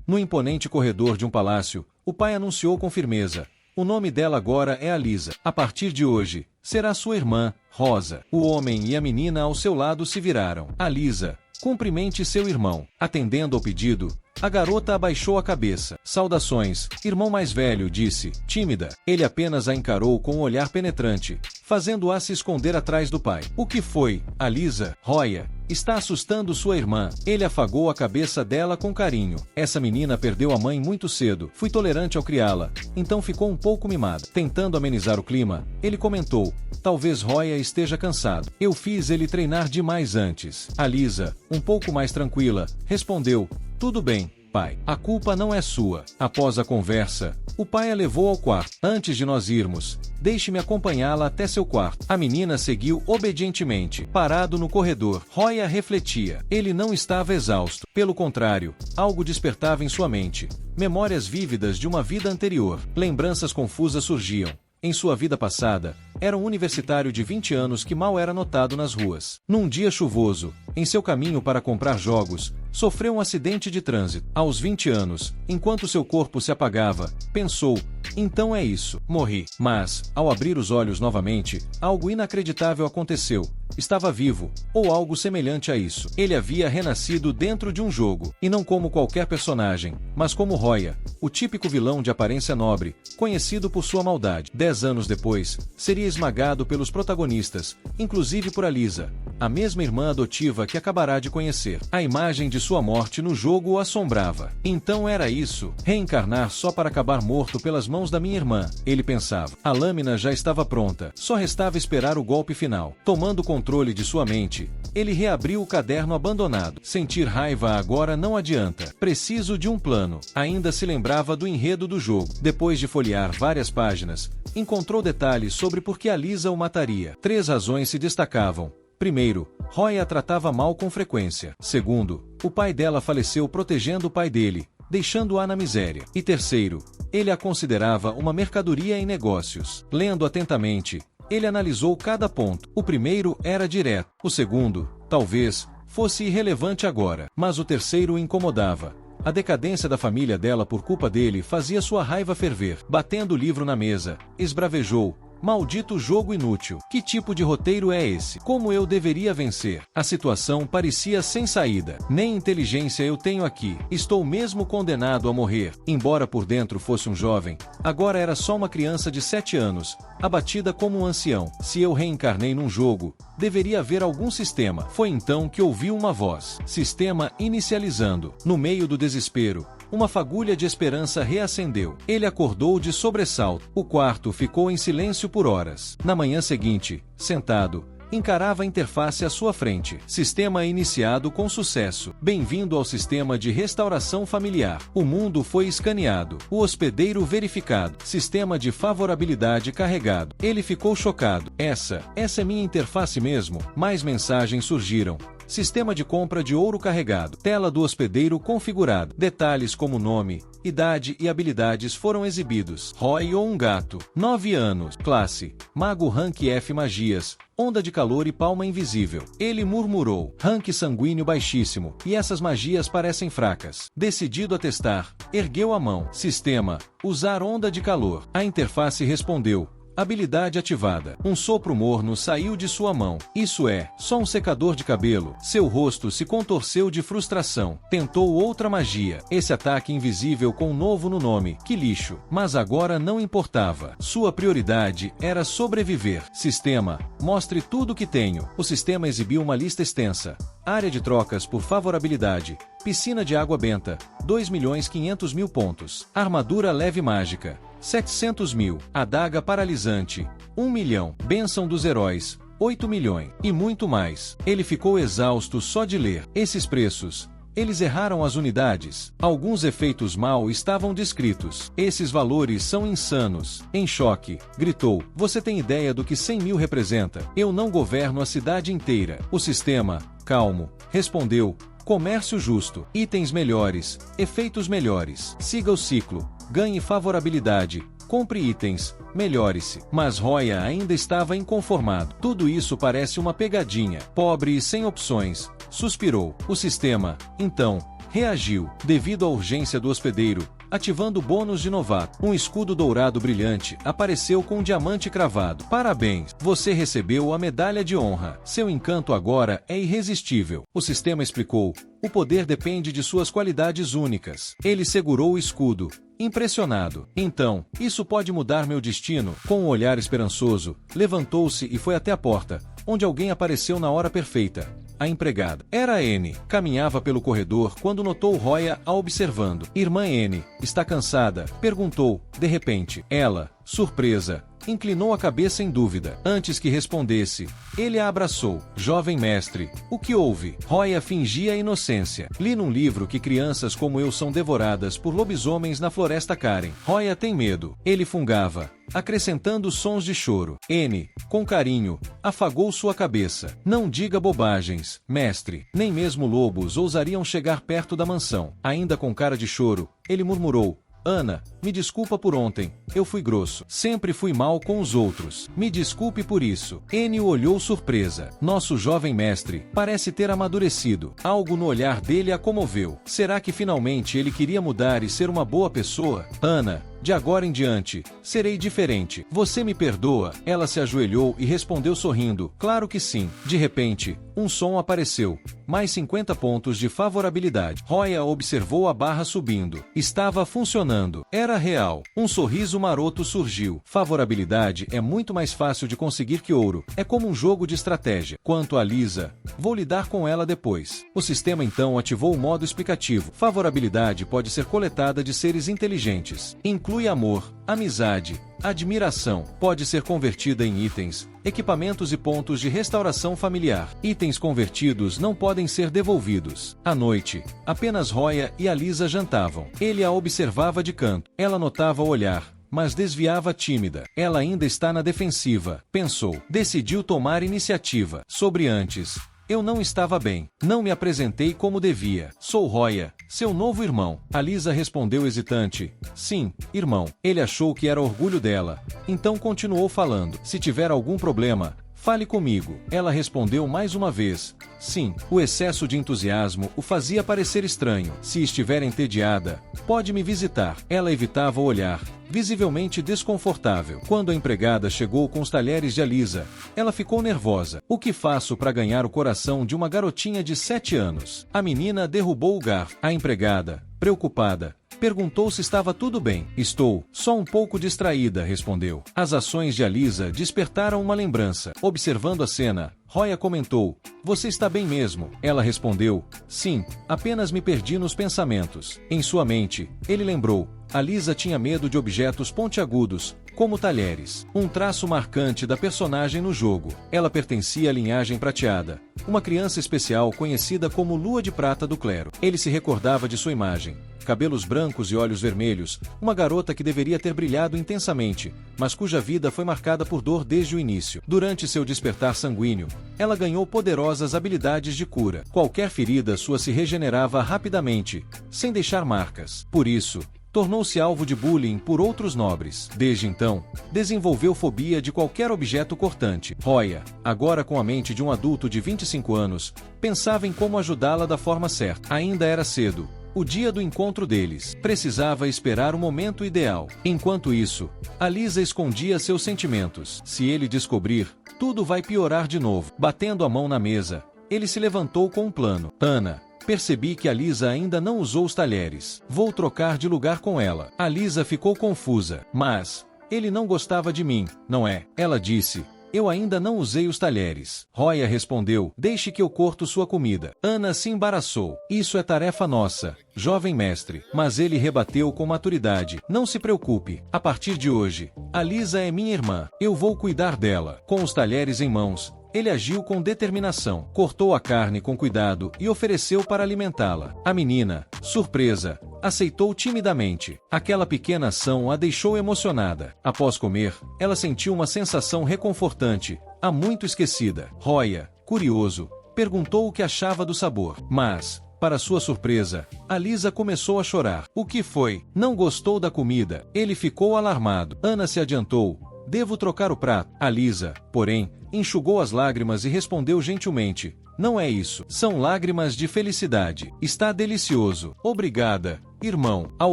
No imponente corredor de um palácio, o pai anunciou com firmeza: o nome dela agora é Alisa. A partir de hoje, será sua irmã, Rosa. O homem e a menina ao seu lado se viraram. Alisa, cumprimente seu irmão. Atendendo ao pedido, a garota abaixou a cabeça. Saudações, irmão mais velho, disse, tímida. Ele apenas a encarou com um olhar penetrante, fazendo-a se esconder atrás do pai. O que foi, Alisa? Roya, está assustando sua irmã. Ele afagou a cabeça dela com carinho. Essa menina perdeu a mãe muito cedo. Fui tolerante ao criá-la, então ficou um pouco mimada. Tentando amenizar o clima, ele comentou: talvez Roya esteja cansado. Eu fiz ele treinar demais antes. Alisa, um pouco mais tranquila, respondeu: tudo bem, pai. A culpa não é sua. Após a conversa, o pai a levou ao quarto. Antes de nós irmos, deixe-me acompanhá-la até seu quarto. A menina seguiu obedientemente. Parado no corredor, Roya refletia. Ele não estava exausto. Pelo contrário, algo despertava em sua mente. Memórias vívidas de uma vida anterior. Lembranças confusas surgiam. Em sua vida passada, era um universitário de 20 anos que mal era notado nas ruas. Num dia chuvoso, em seu caminho para comprar jogos, sofreu um acidente de trânsito. Aos 20 anos, enquanto seu corpo se apagava, pensou: então é isso, morri. Mas, ao abrir os olhos novamente, algo inacreditável aconteceu. Estava vivo, ou algo semelhante a isso. Ele havia renascido dentro de um jogo, e não como qualquer personagem, mas como Roya, o típico vilão de aparência nobre, conhecido por sua maldade. 10 anos depois, seria esmagado pelos protagonistas, inclusive por Alisa, a mesma irmã adotiva que acabará de conhecer. A imagem de sua morte no jogo o assombrava. Então era isso, reencarnar só para acabar morto pelas mãos da minha irmã, ele pensava. A lâmina já estava pronta, só restava esperar o golpe final. Tomando controle de sua mente, ele reabriu o caderno abandonado. Sentir raiva agora não adianta. Preciso de um plano. Ainda se lembrava do enredo do jogo. Depois de folhear várias páginas, encontrou detalhes sobre por que Alisa o mataria. 3 razões se destacavam. Primeiro, Roya a tratava mal com frequência. Segundo, o pai dela faleceu protegendo o pai dele, deixando-a na miséria. E terceiro, ele a considerava uma mercadoria em negócios. Lendo atentamente, ele analisou cada ponto. O primeiro era direto. O segundo, talvez, fosse irrelevante agora. Mas o terceiro o incomodava. A decadência da família dela por culpa dele fazia sua raiva ferver. Batendo o livro na mesa, esbravejou: maldito jogo inútil. Que tipo de roteiro é esse? Como eu deveria vencer? A situação parecia sem saída. Nem inteligência eu tenho aqui. Estou mesmo condenado a morrer. Embora por dentro fosse um jovem, agora era só uma criança de 7 anos, abatida como um ancião. Se eu reencarnei num jogo, deveria haver algum sistema. Foi então que ouviu uma voz. Sistema inicializando. No meio do desespero, uma fagulha de esperança reacendeu. Ele acordou de sobressalto. O quarto ficou em silêncio por horas. Na manhã seguinte, sentado, encarava a interface à sua frente. Sistema iniciado com sucesso. Bem-vindo ao sistema de restauração familiar. O mundo foi escaneado. O hospedeiro verificado. Sistema de favorabilidade carregado. Ele ficou chocado. Essa é minha interface mesmo? Mais mensagens surgiram. Sistema de compra de ouro carregado. Tela do hospedeiro configurado. Detalhes como nome, idade e habilidades foram exibidos. Roy ou um gato. 9 anos. Classe: Mago Rank F Magias. Onda de calor e palma invisível. Ele murmurou: rank sanguíneo baixíssimo. E essas magias parecem fracas. Decidido a testar, ergueu a mão. Sistema: usar onda de calor. A interface respondeu: habilidade ativada. Um sopro morno saiu de sua mão. Isso é, só um secador de cabelo. Seu rosto se contorceu de frustração. Tentou outra magia. Esse ataque invisível com um novo no nome. Que lixo. Mas agora não importava. Sua prioridade era sobreviver. Sistema: mostre tudo que tenho. O sistema exibiu uma lista extensa. Área de trocas por favorabilidade. Piscina de água benta. 2.500.000 pontos. Armadura leve mágica. 700 mil. Adaga paralisante. 1 milhão. Bênção dos heróis. 8 milhões. E muito mais. Ele ficou exausto só de ler. Esses preços. Eles erraram as unidades. Alguns efeitos mal estavam descritos. Esses valores são insanos. Em choque, gritou: você tem ideia do que 100 mil representa? Eu não governo a cidade inteira. O sistema, calmo, respondeu: comércio justo. Itens melhores. Efeitos melhores. Siga o ciclo. Ganhe favorabilidade. Compre itens. Melhore-se. Mas Roya ainda estava inconformado. Tudo isso parece uma pegadinha. Pobre e sem opções. Suspirou. O sistema, então, reagiu, devido à urgência do hospedeiro, ativando o bônus de novato. Um escudo dourado brilhante apareceu com um diamante cravado. Parabéns, você recebeu a medalha de honra. Seu encanto agora é irresistível. O sistema explicou. O poder depende de suas qualidades únicas. Ele segurou o escudo, impressionado. Então, isso pode mudar meu destino? Com um olhar esperançoso, levantou-se e foi até a porta, onde alguém apareceu na hora perfeita. A empregada. Era Anne. Caminhava pelo corredor quando notou Roya a observando. Irmã Anne, está cansada? Perguntou, de repente. Ela, surpresa, inclinou a cabeça em dúvida. Antes que respondesse, ele a abraçou. Jovem mestre, o que houve? Roya fingia inocência. Li num livro que crianças como eu são devoradas por lobisomens na floresta Karen. Roya tem medo. Ele fungava, acrescentando sons de choro. Anne, com carinho, afagou sua cabeça. Não diga bobagens, mestre. Nem mesmo lobos ousariam chegar perto da mansão. Ainda com cara de choro, ele murmurou. Ana, me desculpa por ontem, eu fui grosso. Sempre fui mal com os outros. Me desculpe por isso. Anne o olhou surpresa. Nosso jovem mestre parece ter amadurecido. Algo no olhar dele a comoveu. Será que finalmente ele queria mudar e ser uma boa pessoa? Ana, de agora em diante, serei diferente. Você me perdoa? Ela se ajoelhou e respondeu sorrindo. Claro que sim. De repente, um som apareceu. Mais 50 pontos de favorabilidade. Roya observou a barra subindo. Estava funcionando. Era real. Um sorriso maroto surgiu. Favorabilidade é muito mais fácil de conseguir que ouro. É como um jogo de estratégia. Quanto a Lisa, vou lidar com ela depois. O sistema então ativou o modo explicativo. Favorabilidade pode ser coletada de seres inteligentes. Inclui amor, amizade, admiração. Pode ser convertida em itens, equipamentos e pontos de restauração familiar. Itens convertidos não podem ser devolvidos. À noite, apenas Roya e a Lisa jantavam. Ele a observava de canto. Ela notava o olhar, mas desviava tímida. Ela ainda está na defensiva, pensou. Decidiu tomar iniciativa. Sobre antes. Eu não estava bem. Não me apresentei como devia. Sou Roya, seu novo irmão. A Lisa respondeu hesitante. Sim, irmão. Ele achou que era orgulho dela. Então continuou falando. Se tiver algum problema, fale comigo. Ela respondeu mais uma vez. Sim. O excesso de entusiasmo o fazia parecer estranho. Se estiver entediada, pode me visitar. Ela evitava o olhar, visivelmente desconfortável. Quando a empregada chegou com os talheres de Alisa, ela ficou nervosa. O que faço para ganhar o coração de uma garotinha de 7 anos? A menina derrubou o garfo. A empregada, preocupada, perguntou se estava tudo bem. Estou só um pouco distraída, respondeu. As ações de Alisa despertaram uma lembrança. Observando a cena, Roya comentou, você está bem mesmo? Ela respondeu, sim, apenas me perdi nos pensamentos. Em sua mente, ele lembrou, Alisa tinha medo de objetos pontiagudos, como talheres. Um traço marcante da personagem no jogo. Ela pertencia à linhagem prateada, uma criança especial conhecida como Lua de Prata do Clero. Ele se recordava de sua imagem. Cabelos brancos e olhos vermelhos, uma garota que deveria ter brilhado intensamente, mas cuja vida foi marcada por dor desde o início. Durante seu despertar sanguíneo, ela ganhou poderosas habilidades de cura. Qualquer ferida sua se regenerava rapidamente, sem deixar marcas. Por isso, tornou-se alvo de bullying por outros nobres. Desde então, desenvolveu fobia de qualquer objeto cortante. Roya, agora com a mente de um adulto de 25 anos, pensava em como ajudá-la da forma certa. Ainda era cedo. O dia do encontro deles. Precisava esperar o momento ideal. Enquanto isso, Alisa escondia seus sentimentos. Se ele descobrir, tudo vai piorar de novo. Batendo a mão na mesa, ele se levantou com um plano. Ana, percebi que Alisa ainda não usou os talheres. Vou trocar de lugar com ela. Alisa ficou confusa. Mas, ele não gostava de mim, não é? Ela disse. Eu ainda não usei os talheres. Roya respondeu, deixe que eu corto sua comida. Ana se embaraçou. Isso é tarefa nossa, jovem mestre. Mas ele rebateu com maturidade. Não se preocupe. A partir de hoje, Alisa é minha irmã. Eu vou cuidar dela. Com os talheres em mãos, ele agiu com determinação. Cortou a carne com cuidado e ofereceu para alimentá-la. A menina, surpresa, aceitou timidamente. Aquela pequena ação a deixou emocionada. Após comer, ela sentiu uma sensação reconfortante, há muito esquecida. Roya, curioso, perguntou o que achava do sabor. Mas, para sua surpresa, Alisa começou a chorar. O que foi? Não gostou da comida. Ele ficou alarmado. Ana se adiantou. Devo trocar o prato. Alisa, porém, enxugou as lágrimas e respondeu gentilmente: não é isso. São lágrimas de felicidade. Está delicioso. Obrigada, irmão. Ao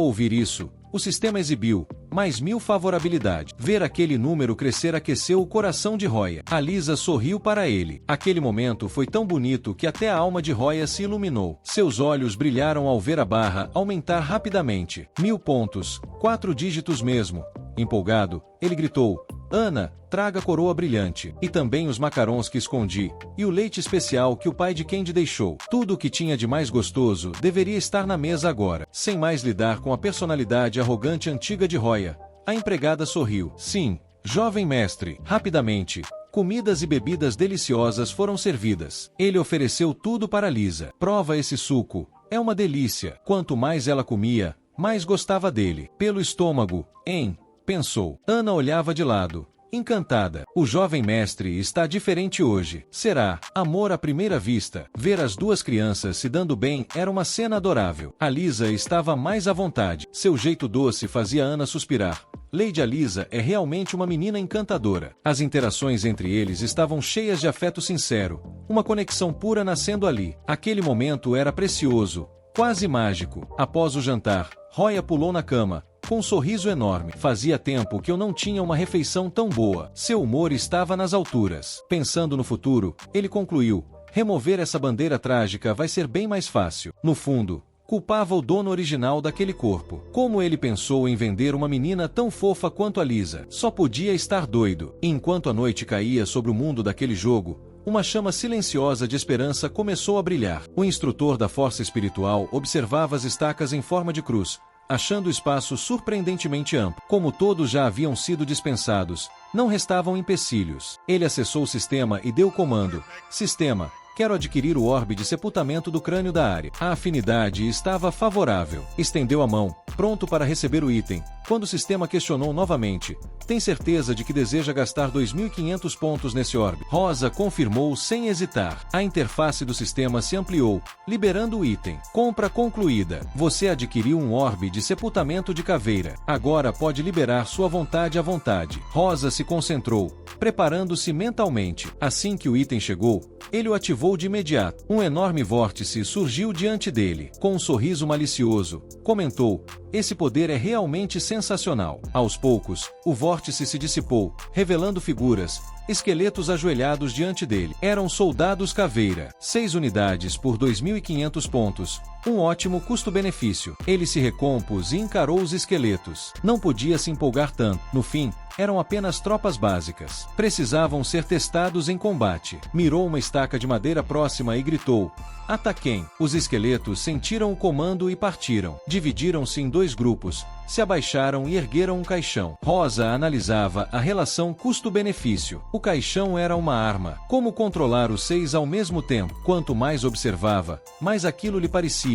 ouvir isso, o sistema exibiu mais 1000 favorabilidade. Ver aquele número crescer aqueceu o coração de Roya. A Lisa sorriu para ele. Aquele momento foi tão bonito que até a alma de Roya se iluminou. Seus olhos brilharam ao ver a barra aumentar rapidamente. 1000 pontos, 4 dígitos mesmo. Empolgado, ele gritou: Ana, traga a coroa brilhante, e também os macarons que escondi, e o leite especial que o pai de Candy deixou. Tudo o que tinha de mais gostoso deveria estar na mesa agora. Sem mais lidar com a personalidade arrogante antiga de Roya, a empregada sorriu. Sim, jovem mestre. Rapidamente, comidas e bebidas deliciosas foram servidas. Ele ofereceu tudo para Lisa. Prova esse suco, é uma delícia. Quanto mais ela comia, mais gostava dele. Pelo estômago, pensou. Ana olhava de lado, encantada. O jovem mestre está diferente hoje. Será amor à primeira vista? Ver as duas crianças se dando bem era uma cena adorável. A Lisa estava mais à vontade. Seu jeito doce fazia Ana suspirar. Lady Alisa é realmente uma menina encantadora. As interações entre eles estavam cheias de afeto sincero, uma conexão pura nascendo ali. Aquele momento era precioso, quase mágico. Após o jantar, Roya pulou na cama, com um sorriso enorme. Fazia tempo que eu não tinha uma refeição tão boa. Seu humor estava nas alturas. Pensando no futuro, ele concluiu: remover essa bandeira trágica vai ser bem mais fácil. No fundo, culpava o dono original daquele corpo. Como ele pensou em vender uma menina tão fofa quanto a Lisa? Só podia estar doido. E enquanto a noite caía sobre o mundo daquele jogo, uma chama silenciosa de esperança começou a brilhar. O instrutor da força espiritual observava as estacas em forma de cruz, achando o espaço surpreendentemente amplo. Como todos já haviam sido dispensados, não restavam empecilhos. Ele acessou o sistema e deu o comando: Sistema, quero adquirir o orbe de sepultamento do crânio da área. A afinidade estava favorável. Estendeu a mão, pronto para receber o item, quando o sistema questionou novamente: tem certeza de que deseja gastar 2.500 pontos nesse orbe? Rosa confirmou sem hesitar. A interface do sistema se ampliou, liberando o item. Compra concluída. Você adquiriu um orbe de sepultamento de caveira. Agora pode liberar sua vontade à vontade. Rosa se concentrou, preparando-se mentalmente. Assim que o item chegou, ele o ativou de imediato. Um enorme vórtice surgiu diante dele. Com um sorriso malicioso, comentou: esse poder é realmente sensacional. Aos poucos, o vórtice se dissipou, revelando figuras, esqueletos ajoelhados diante dele. Eram soldados caveira. 6 unidades por 2.500 pontos. Um ótimo custo-benefício. Ele se recompôs e encarou os esqueletos. Não podia se empolgar tanto. No fim, eram apenas tropas básicas. Precisavam ser testados em combate. Mirou uma estaca de madeira próxima e gritou: ataquem! Os esqueletos sentiram o comando e partiram. Dividiram-se em 2 grupos, se abaixaram e ergueram um caixão. Rosa analisava a relação custo-benefício. O caixão era uma arma. Como controlar os 6 ao mesmo tempo? Quanto mais observava, mais aquilo lhe parecia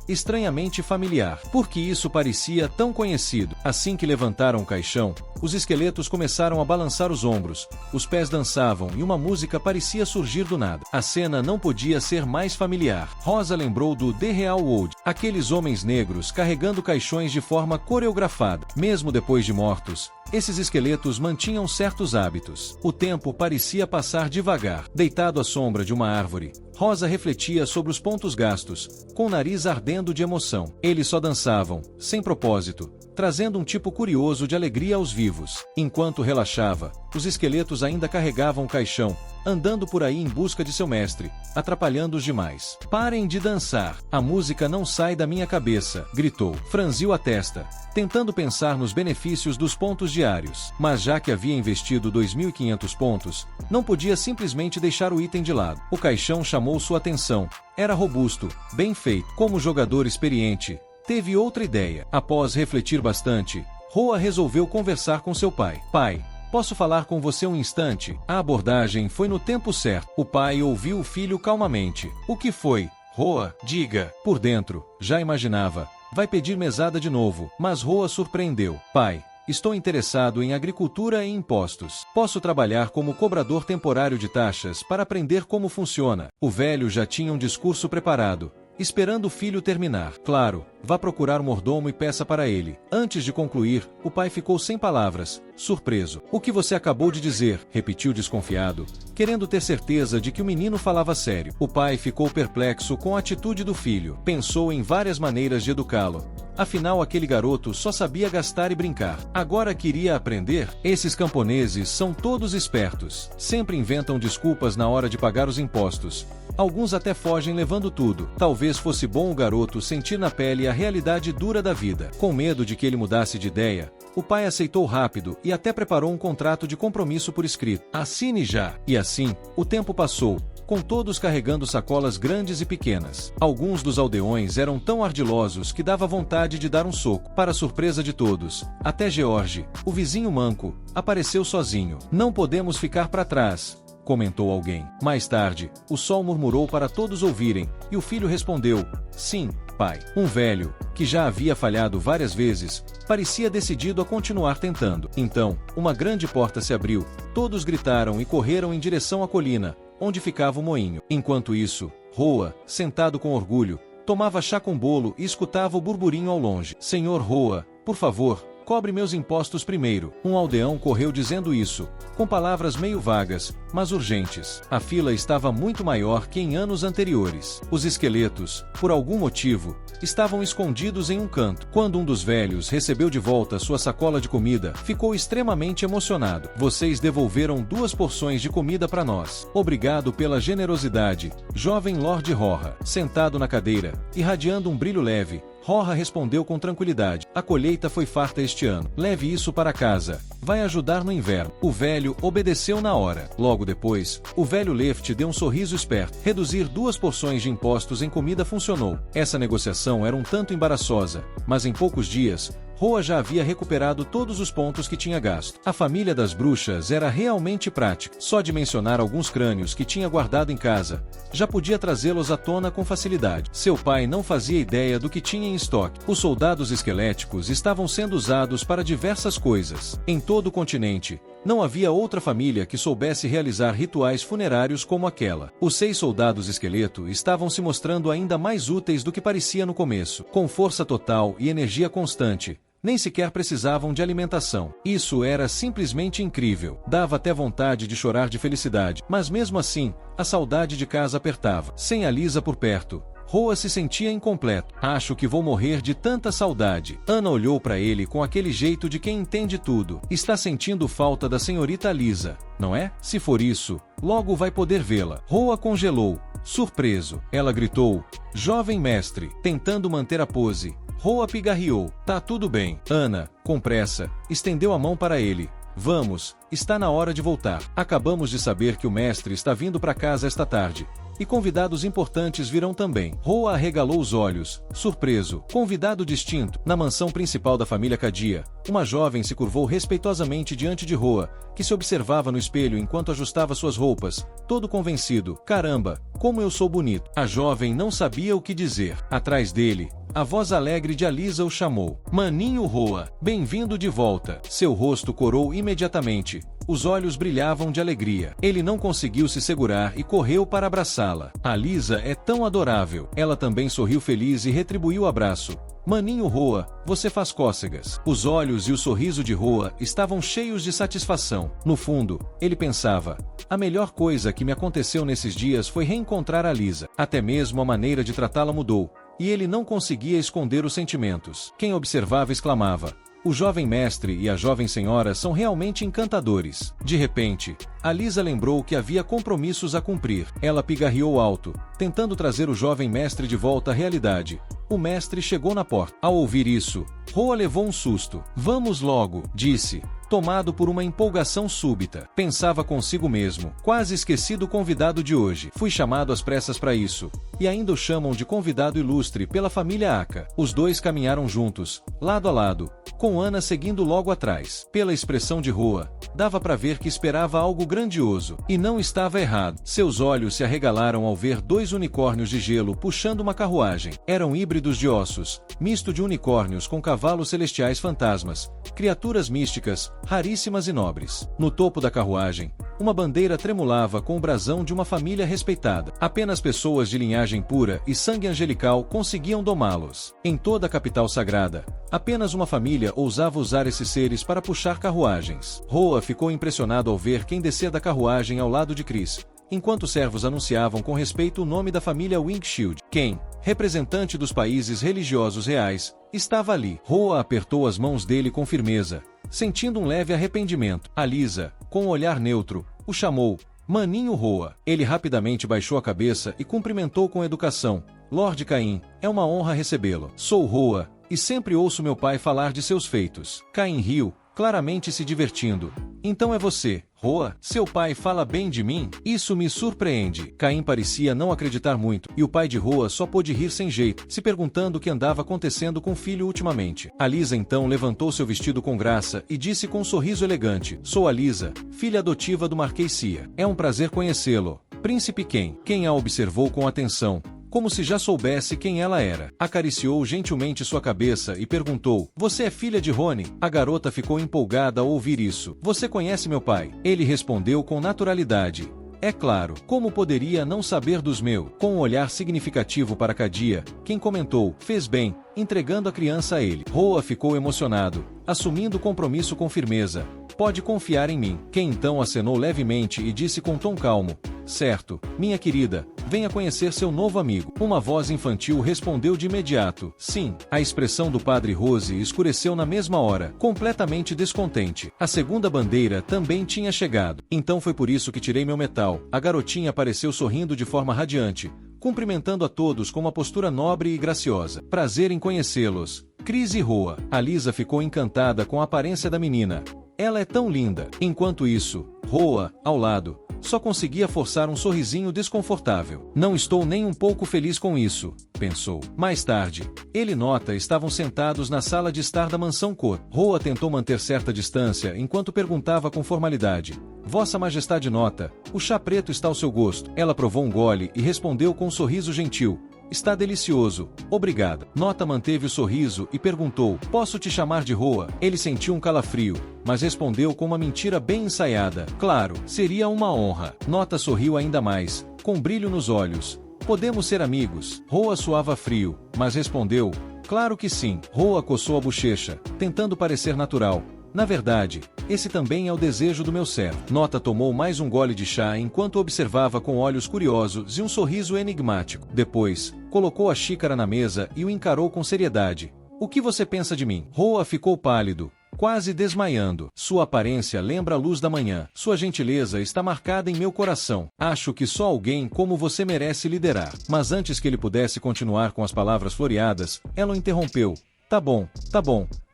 estranhamente familiar. Porque isso parecia tão conhecido. Assim que levantaram o caixão, os esqueletos começaram a balançar os ombros, os pés dançavam e uma música parecia surgir do nada. A cena não podia ser mais familiar. Rosa lembrou do The Real World, aqueles homens negros carregando caixões de forma coreografada. Mesmo depois de mortos, esses esqueletos mantinham certos hábitos. O tempo parecia passar devagar. Deitado à sombra de uma árvore, Rosa refletia sobre os pontos gastos, com o nariz ardendo de emoção. Eles só dançavam, sem propósito, trazendo um tipo curioso de alegria aos vivos. Enquanto relaxava, os esqueletos ainda carregavam o caixão, andando por aí em busca de seu mestre, atrapalhando os demais. Parem de dançar! A música não sai da minha cabeça, gritou. Franziu a testa, tentando pensar nos benefícios dos pontos diários. Mas já que havia investido 2.500 pontos, não podia simplesmente deixar o item de lado. O caixão chamou sua atenção. Era robusto, bem feito. Como jogador experiente, teve outra ideia. Após refletir bastante, Roa resolveu conversar com seu pai. Pai, posso falar com você um instante? A abordagem foi no tempo certo. O pai ouviu o filho calmamente. O que foi? Roa, diga. Por dentro, já imaginava. Vai pedir mesada de novo. Mas Roa surpreendeu. Pai, estou interessado em agricultura e impostos. Posso trabalhar como cobrador temporário de taxas para aprender como funciona. O velho já tinha um discurso preparado, esperando o filho terminar. Claro, vá procurar o mordomo e peça para ele. Antes de concluir, o pai ficou sem palavras, surpreso. O que você acabou de dizer? Repetiu desconfiado, querendo ter certeza de que o menino falava sério. O pai ficou perplexo com a atitude do filho. Pensou em várias maneiras de educá-lo. Afinal, aquele garoto só sabia gastar e brincar. Agora queria aprender? Esses camponeses são todos espertos. Sempre inventam desculpas na hora de pagar os impostos. Alguns até fogem levando tudo. Talvez fosse bom o garoto sentir na pele a realidade dura da vida. Com medo de que ele mudasse de ideia, o pai aceitou rápido e até preparou um contrato de compromisso por escrito. Assine já! E assim, o tempo passou, com todos carregando sacolas grandes e pequenas. Alguns dos aldeões eram tão ardilosos que dava vontade de dar um soco. Para surpresa de todos, até George, o vizinho manco, apareceu sozinho. Não podemos ficar para trás, comentou alguém. Mais tarde, o sol murmurou para todos ouvirem, e o filho respondeu, sim, pai. Um velho, que já havia falhado várias vezes, parecia decidido a continuar tentando. Então, uma grande porta se abriu, todos gritaram e correram em direção à colina, onde ficava o moinho. Enquanto isso, Roa, sentado com orgulho, tomava chá com bolo e escutava o burburinho ao longe. Senhor Roa, por favor, cobre meus impostos primeiro. Um aldeão correu dizendo isso, com palavras meio vagas, mas urgentes. A fila estava muito maior que em anos anteriores. Os esqueletos, por algum motivo, estavam escondidos em um canto. Quando um dos velhos recebeu de volta sua sacola de comida, ficou extremamente emocionado. Vocês devolveram 2 porções de comida para nós. Obrigado pela generosidade, jovem Lord Roha. Sentado na cadeira, irradiando um brilho leve, Roha respondeu com tranquilidade. A colheita foi farta este ano. Leve isso para casa. Vai ajudar no inverno. O velho obedeceu na hora. Logo depois, o velho Left deu um sorriso esperto. Reduzir 2 porções de impostos em comida funcionou. Essa negociação era um tanto embaraçosa, mas em poucos dias, Roa já havia recuperado todos os pontos que tinha gasto. A família das bruxas era realmente prática. Só de mencionar alguns crânios que tinha guardado em casa, já podia trazê-los à tona com facilidade. Seu pai não fazia ideia do que tinha em estoque. Os soldados esqueléticos estavam sendo usados para diversas coisas. Em todo o continente, não havia outra família que soubesse realizar rituais funerários como aquela. Os 6 soldados esqueleto estavam se mostrando ainda mais úteis do que parecia no começo. Com força total e energia constante, nem sequer precisavam de alimentação. Isso era simplesmente incrível. Dava até vontade de chorar de felicidade. Mas mesmo assim, a saudade de casa apertava. Sem a Lisa por perto, Roa se sentia incompleto. Acho que vou morrer de tanta saudade. Ana olhou para ele com aquele jeito de quem entende tudo. Está sentindo falta da senhorita Lisa, não é? Se for isso, logo vai poder vê-la. Roa congelou, surpreso. Ela gritou, jovem mestre, tentando manter a pose. Roa pigarreou. Tá tudo bem. Ana, com pressa, estendeu a mão para ele. Vamos, está na hora de voltar. Acabamos de saber que o mestre está vindo para casa esta tarde. E convidados importantes virão também. Roa arregalou os olhos, surpreso. Convidado distinto. Na mansão principal da família Cadia, uma jovem se curvou respeitosamente diante de Roa, que se observava no espelho enquanto ajustava suas roupas, todo convencido. Caramba, como eu sou bonito. A jovem não sabia o que dizer. Atrás dele, a voz alegre de Alisa o chamou. Maninho Roa, bem-vindo de volta. Seu rosto corou imediatamente. Os olhos brilhavam de alegria. Ele não conseguiu se segurar e correu para abraçá-la. A Lisa é tão adorável. Ela também sorriu feliz e retribuiu o abraço. Maninho Roa, você faz cócegas. Os olhos e o sorriso de Roa estavam cheios de satisfação. No fundo, ele pensava, a melhor coisa que me aconteceu nesses dias foi reencontrar a Lisa. Até mesmo a maneira de tratá-la mudou, e ele não conseguia esconder os sentimentos. Quem observava exclamava, o jovem mestre e a jovem senhora são realmente encantadores. De repente, a Lisa lembrou que havia compromissos a cumprir. Ela pigarreou alto, tentando trazer o jovem mestre de volta à realidade. O mestre chegou na porta. Ao ouvir isso, Roa levou um susto. Vamos logo, disse, tomado por uma empolgação súbita. Pensava consigo mesmo, quase esqueci do convidado de hoje. Fui chamado às pressas para isso. E ainda o chamam de convidado ilustre pela família Aka. Os dois caminharam juntos, lado a lado, com Ana seguindo logo atrás. Pela expressão de Roa, dava para ver que esperava algo grandioso. E não estava errado. Seus olhos se arregalaram ao ver 2 unicórnios de gelo puxando uma carruagem. Eram híbridos de ossos, misto de unicórnios com cavalos celestiais fantasmas, criaturas místicas, raríssimas e nobres. No topo da carruagem, uma bandeira tremulava com o brasão de uma família respeitada. Apenas pessoas de linhagem pura e sangue angelical conseguiam domá-los. Em toda a capital sagrada, apenas uma família ousava usar esses seres para puxar carruagens. Roa ficou impressionado ao ver quem descer da carruagem ao lado de Chris, enquanto os servos anunciavam com respeito o nome da família Winkshield. Quem, representante dos países religiosos reais, estava ali. Roa apertou as mãos dele com firmeza, sentindo um leve arrependimento. Alisa, com um olhar neutro, o chamou Maninho Roa. Ele rapidamente baixou a cabeça e cumprimentou com educação. Lord Caim, é uma honra recebê-lo. Sou Roa, e sempre ouço meu pai falar de seus feitos. Caim riu, claramente se divertindo. Então é você, Roa? Seu pai fala bem de mim? Isso me surpreende. Caim parecia não acreditar muito, e o pai de Roa só pôde rir sem jeito, se perguntando o que andava acontecendo com o filho ultimamente. Alisa então levantou seu vestido com graça e disse com um sorriso elegante: Sou Alisa, filha adotiva do Marquês Cia. É um prazer conhecê-lo. Príncipe Ken. Ken a observou com atenção, como se já soubesse quem ela era. Acariciou gentilmente sua cabeça e perguntou: Você é filha de Rony? A garota ficou empolgada ao ouvir isso. Você conhece meu pai? Ele respondeu com naturalidade: É claro, como poderia não saber dos meus? Com um olhar significativo para Cadia, quem comentou: Fez bem, entregando a criança a ele. Roa ficou emocionado, assumindo o compromisso com firmeza. Pode confiar em mim. Quem então acenou levemente e disse com tom calmo: Certo, minha querida, venha conhecer seu novo amigo. Uma voz infantil respondeu de imediato: Sim. A expressão do padre Rose escureceu na mesma hora, completamente descontente. A segunda bandeira também tinha chegado. Então foi por isso que tirei meu metal. A garotinha apareceu sorrindo de forma radiante, cumprimentando a todos com uma postura nobre e graciosa. Prazer em conhecê-los, Chris e Roa. Alisa ficou encantada com a aparência da menina. Ela é tão linda. Enquanto isso, Roa, ao lado, só conseguia forçar um sorrisinho desconfortável. Não estou nem um pouco feliz com isso, pensou. Mais tarde, ele e Nota estavam sentados na sala de estar da mansão Cor. Roa tentou manter certa distância enquanto perguntava com formalidade: Vossa Majestade Nota, o chá preto está ao seu gosto? Ela provou um gole e respondeu com um sorriso gentil: Está delicioso, obrigada. Nota manteve o sorriso e perguntou: Posso te chamar de Roa? Ele sentiu um calafrio, mas respondeu com uma mentira bem ensaiada: Claro, seria uma honra. Nota sorriu ainda mais, com brilho nos olhos: Podemos ser amigos? Roa suava frio, mas respondeu: Claro que sim. Roa coçou a bochecha, tentando parecer natural: Na verdade, esse também é o desejo do meu servo. Nota tomou mais um gole de chá enquanto observava com olhos curiosos e um sorriso enigmático. Depois, colocou a xícara na mesa e o encarou com seriedade: O que você pensa de mim? Roa ficou pálido, quase desmaiando. Sua aparência lembra a luz da manhã. Sua gentileza está marcada em meu coração. Acho que só alguém como você merece liderar. Mas antes que ele pudesse continuar com as palavras floreadas, ela o interrompeu: Tá bom,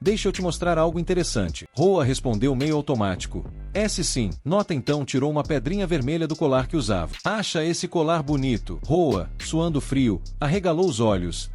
deixa eu te mostrar algo interessante. Roa respondeu meio automático: Esse sim. Nota então tirou uma pedrinha vermelha do colar que usava. Acha esse colar bonito? Roa, suando frio, arregalou os olhos.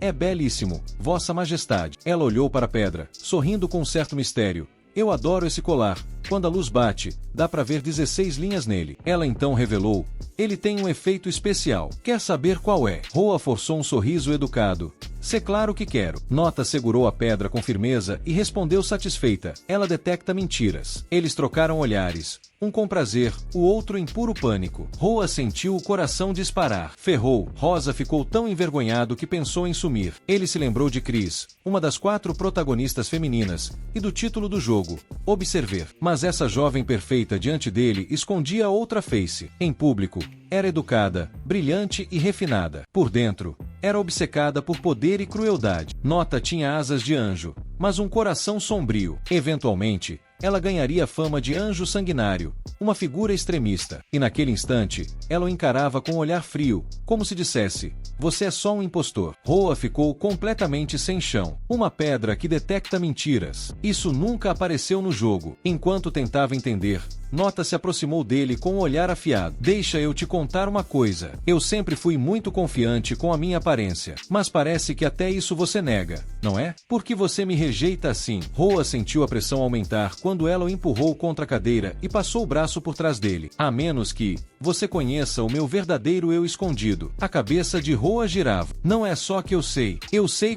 É belíssimo, Vossa Majestade. Ela olhou para a pedra, sorrindo com um certo mistério. Eu adoro esse colar. Quando a luz bate, dá para ver 16 linhas nele. Ela então revelou: Ele tem um efeito especial. Quer saber qual é? Roa forçou um sorriso educado. Se claro que quero. Nota segurou a pedra com firmeza e respondeu satisfeita: Ela detecta mentiras. Eles trocaram olhares, um com prazer, o outro em puro pânico. Roa sentiu o coração disparar. Ferrou. Rosa ficou tão envergonhado que pensou em sumir. Ele se lembrou de Chris, uma das 4 protagonistas femininas, e do título do jogo, Observer. Mas essa jovem perfeita diante dele escondia outra face. Em público, era educada, brilhante e refinada. Por dentro, era obcecada por poder e crueldade. Nota tinha asas de anjo, mas um coração sombrio. Eventualmente, ela ganharia fama de anjo sanguinário, uma figura extremista. E naquele instante, ela o encarava com um olhar frio, como se dissesse: Você é só um impostor. Roa ficou completamente sem chão. Uma pedra que detecta mentiras. Isso nunca apareceu no jogo. Enquanto tentava entender, Nota se aproximou dele com um olhar afiado. Deixa eu te contar uma coisa. Eu sempre fui muito confiante com a minha aparência. Mas parece que até isso você nega, não é? Por que você me rejeita assim? Roa sentiu a pressão aumentar quando quando ela o empurrou contra a cadeira e passou o braço por trás dele. A menos que você conheça o meu verdadeiro eu escondido. A cabeça de Roa girava. Não é só que eu sei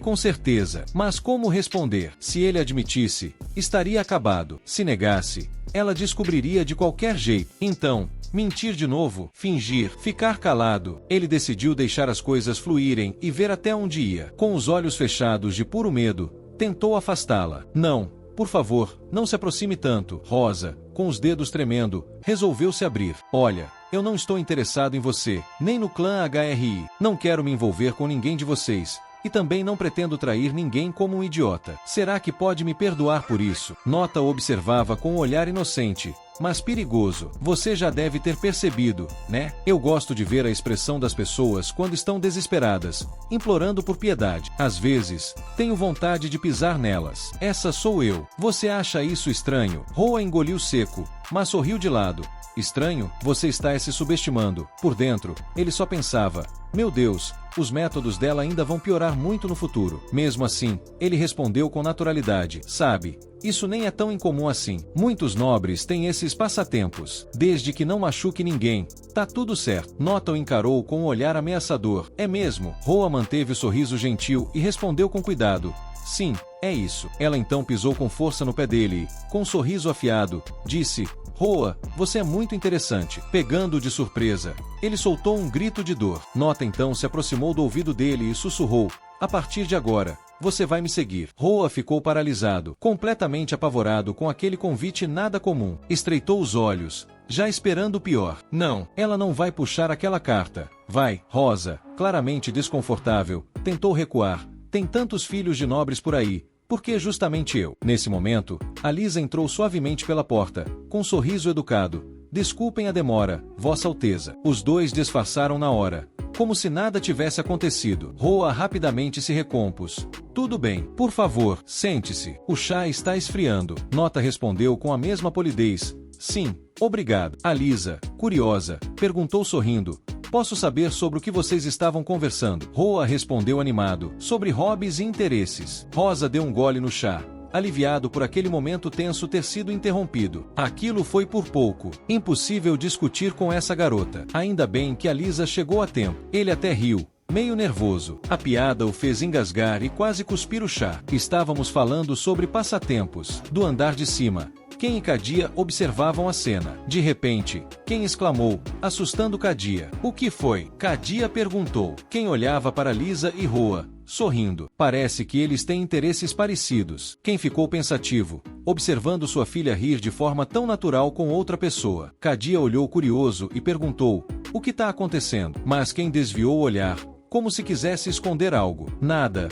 com certeza. Mas como responder? Se ele admitisse, estaria acabado. Se negasse, ela descobriria de qualquer jeito. Então, mentir de novo, fingir, ficar calado. Ele decidiu deixar as coisas fluírem e ver até onde ia. Com os olhos fechados de puro medo, tentou afastá-la. Não, por favor, não se aproxime tanto. Rosa, com os dedos tremendo, resolveu se abrir. Olha, eu não estou interessado em você, nem no clã HRI. Não quero me envolver com ninguém de vocês. E também não pretendo trair ninguém como um idiota. Será que pode me perdoar por isso? Nota o observava com um olhar inocente, mas perigoso. Você já deve ter percebido, né? Eu gosto de ver a expressão das pessoas quando estão desesperadas, implorando por piedade. Às vezes, tenho vontade de pisar nelas. Essa sou eu. Você acha isso estranho? Roa engoliu seco, mas sorriu de lado. Estranho? Você está se subestimando. Por dentro, ele só pensava: meu Deus, os métodos dela ainda vão piorar muito no futuro. Mesmo assim, ele respondeu com naturalidade: sabe, isso nem é tão incomum assim. Muitos nobres têm esses passatempos. Desde que não machuque ninguém, tá tudo certo. Nota o encarou com um olhar ameaçador. É mesmo? Roa manteve o sorriso gentil e respondeu com cuidado: sim, é isso. Ela então pisou com força no pé dele e, com um sorriso afiado, disse: Roa, você é muito interessante. Pegando-o de surpresa, ele soltou um grito de dor. Nota então se aproximou do ouvido dele e sussurrou: a partir de agora, você vai me seguir. Roa ficou paralisado, completamente apavorado com aquele convite nada comum. Estreitou os olhos, já esperando o pior. Não, ela não vai puxar aquela carta. Vai. Rosa, claramente desconfortável, tentou recuar. Tem tantos filhos de nobres por aí. Por que justamente eu? Nesse momento, a Lisa entrou suavemente pela porta, com um sorriso educado. Desculpem a demora, Vossa Alteza. Os dois disfarçaram na hora, como se nada tivesse acontecido. Roa rapidamente se recompôs. Tudo bem, por favor, sente-se. O chá está esfriando. Nota respondeu com a mesma polidez. Sim, obrigado. A Lisa, curiosa, perguntou sorrindo: posso saber sobre o que vocês estavam conversando? Roa respondeu animado: sobre hobbies e interesses. Rosa deu um gole no chá, aliviado por aquele momento tenso ter sido interrompido. Aquilo foi por pouco. Impossível discutir com essa garota. Ainda bem que a Lisa chegou a tempo. Ele até riu, meio nervoso. A piada o fez engasgar e quase cuspir o chá. Estávamos falando sobre passatempos. Do andar de cima, Ken e Cadia observavam a cena. De repente, Ken exclamou, assustando Cadia. O que foi? Cadia perguntou. Ken olhava para Lisa e Roa, sorrindo. Parece que eles têm interesses parecidos. Ken ficou pensativo, observando sua filha rir de forma tão natural com outra pessoa. Cadia olhou curioso e perguntou: o que está acontecendo? Mas Ken desviou o olhar, como se quisesse esconder algo. Nada,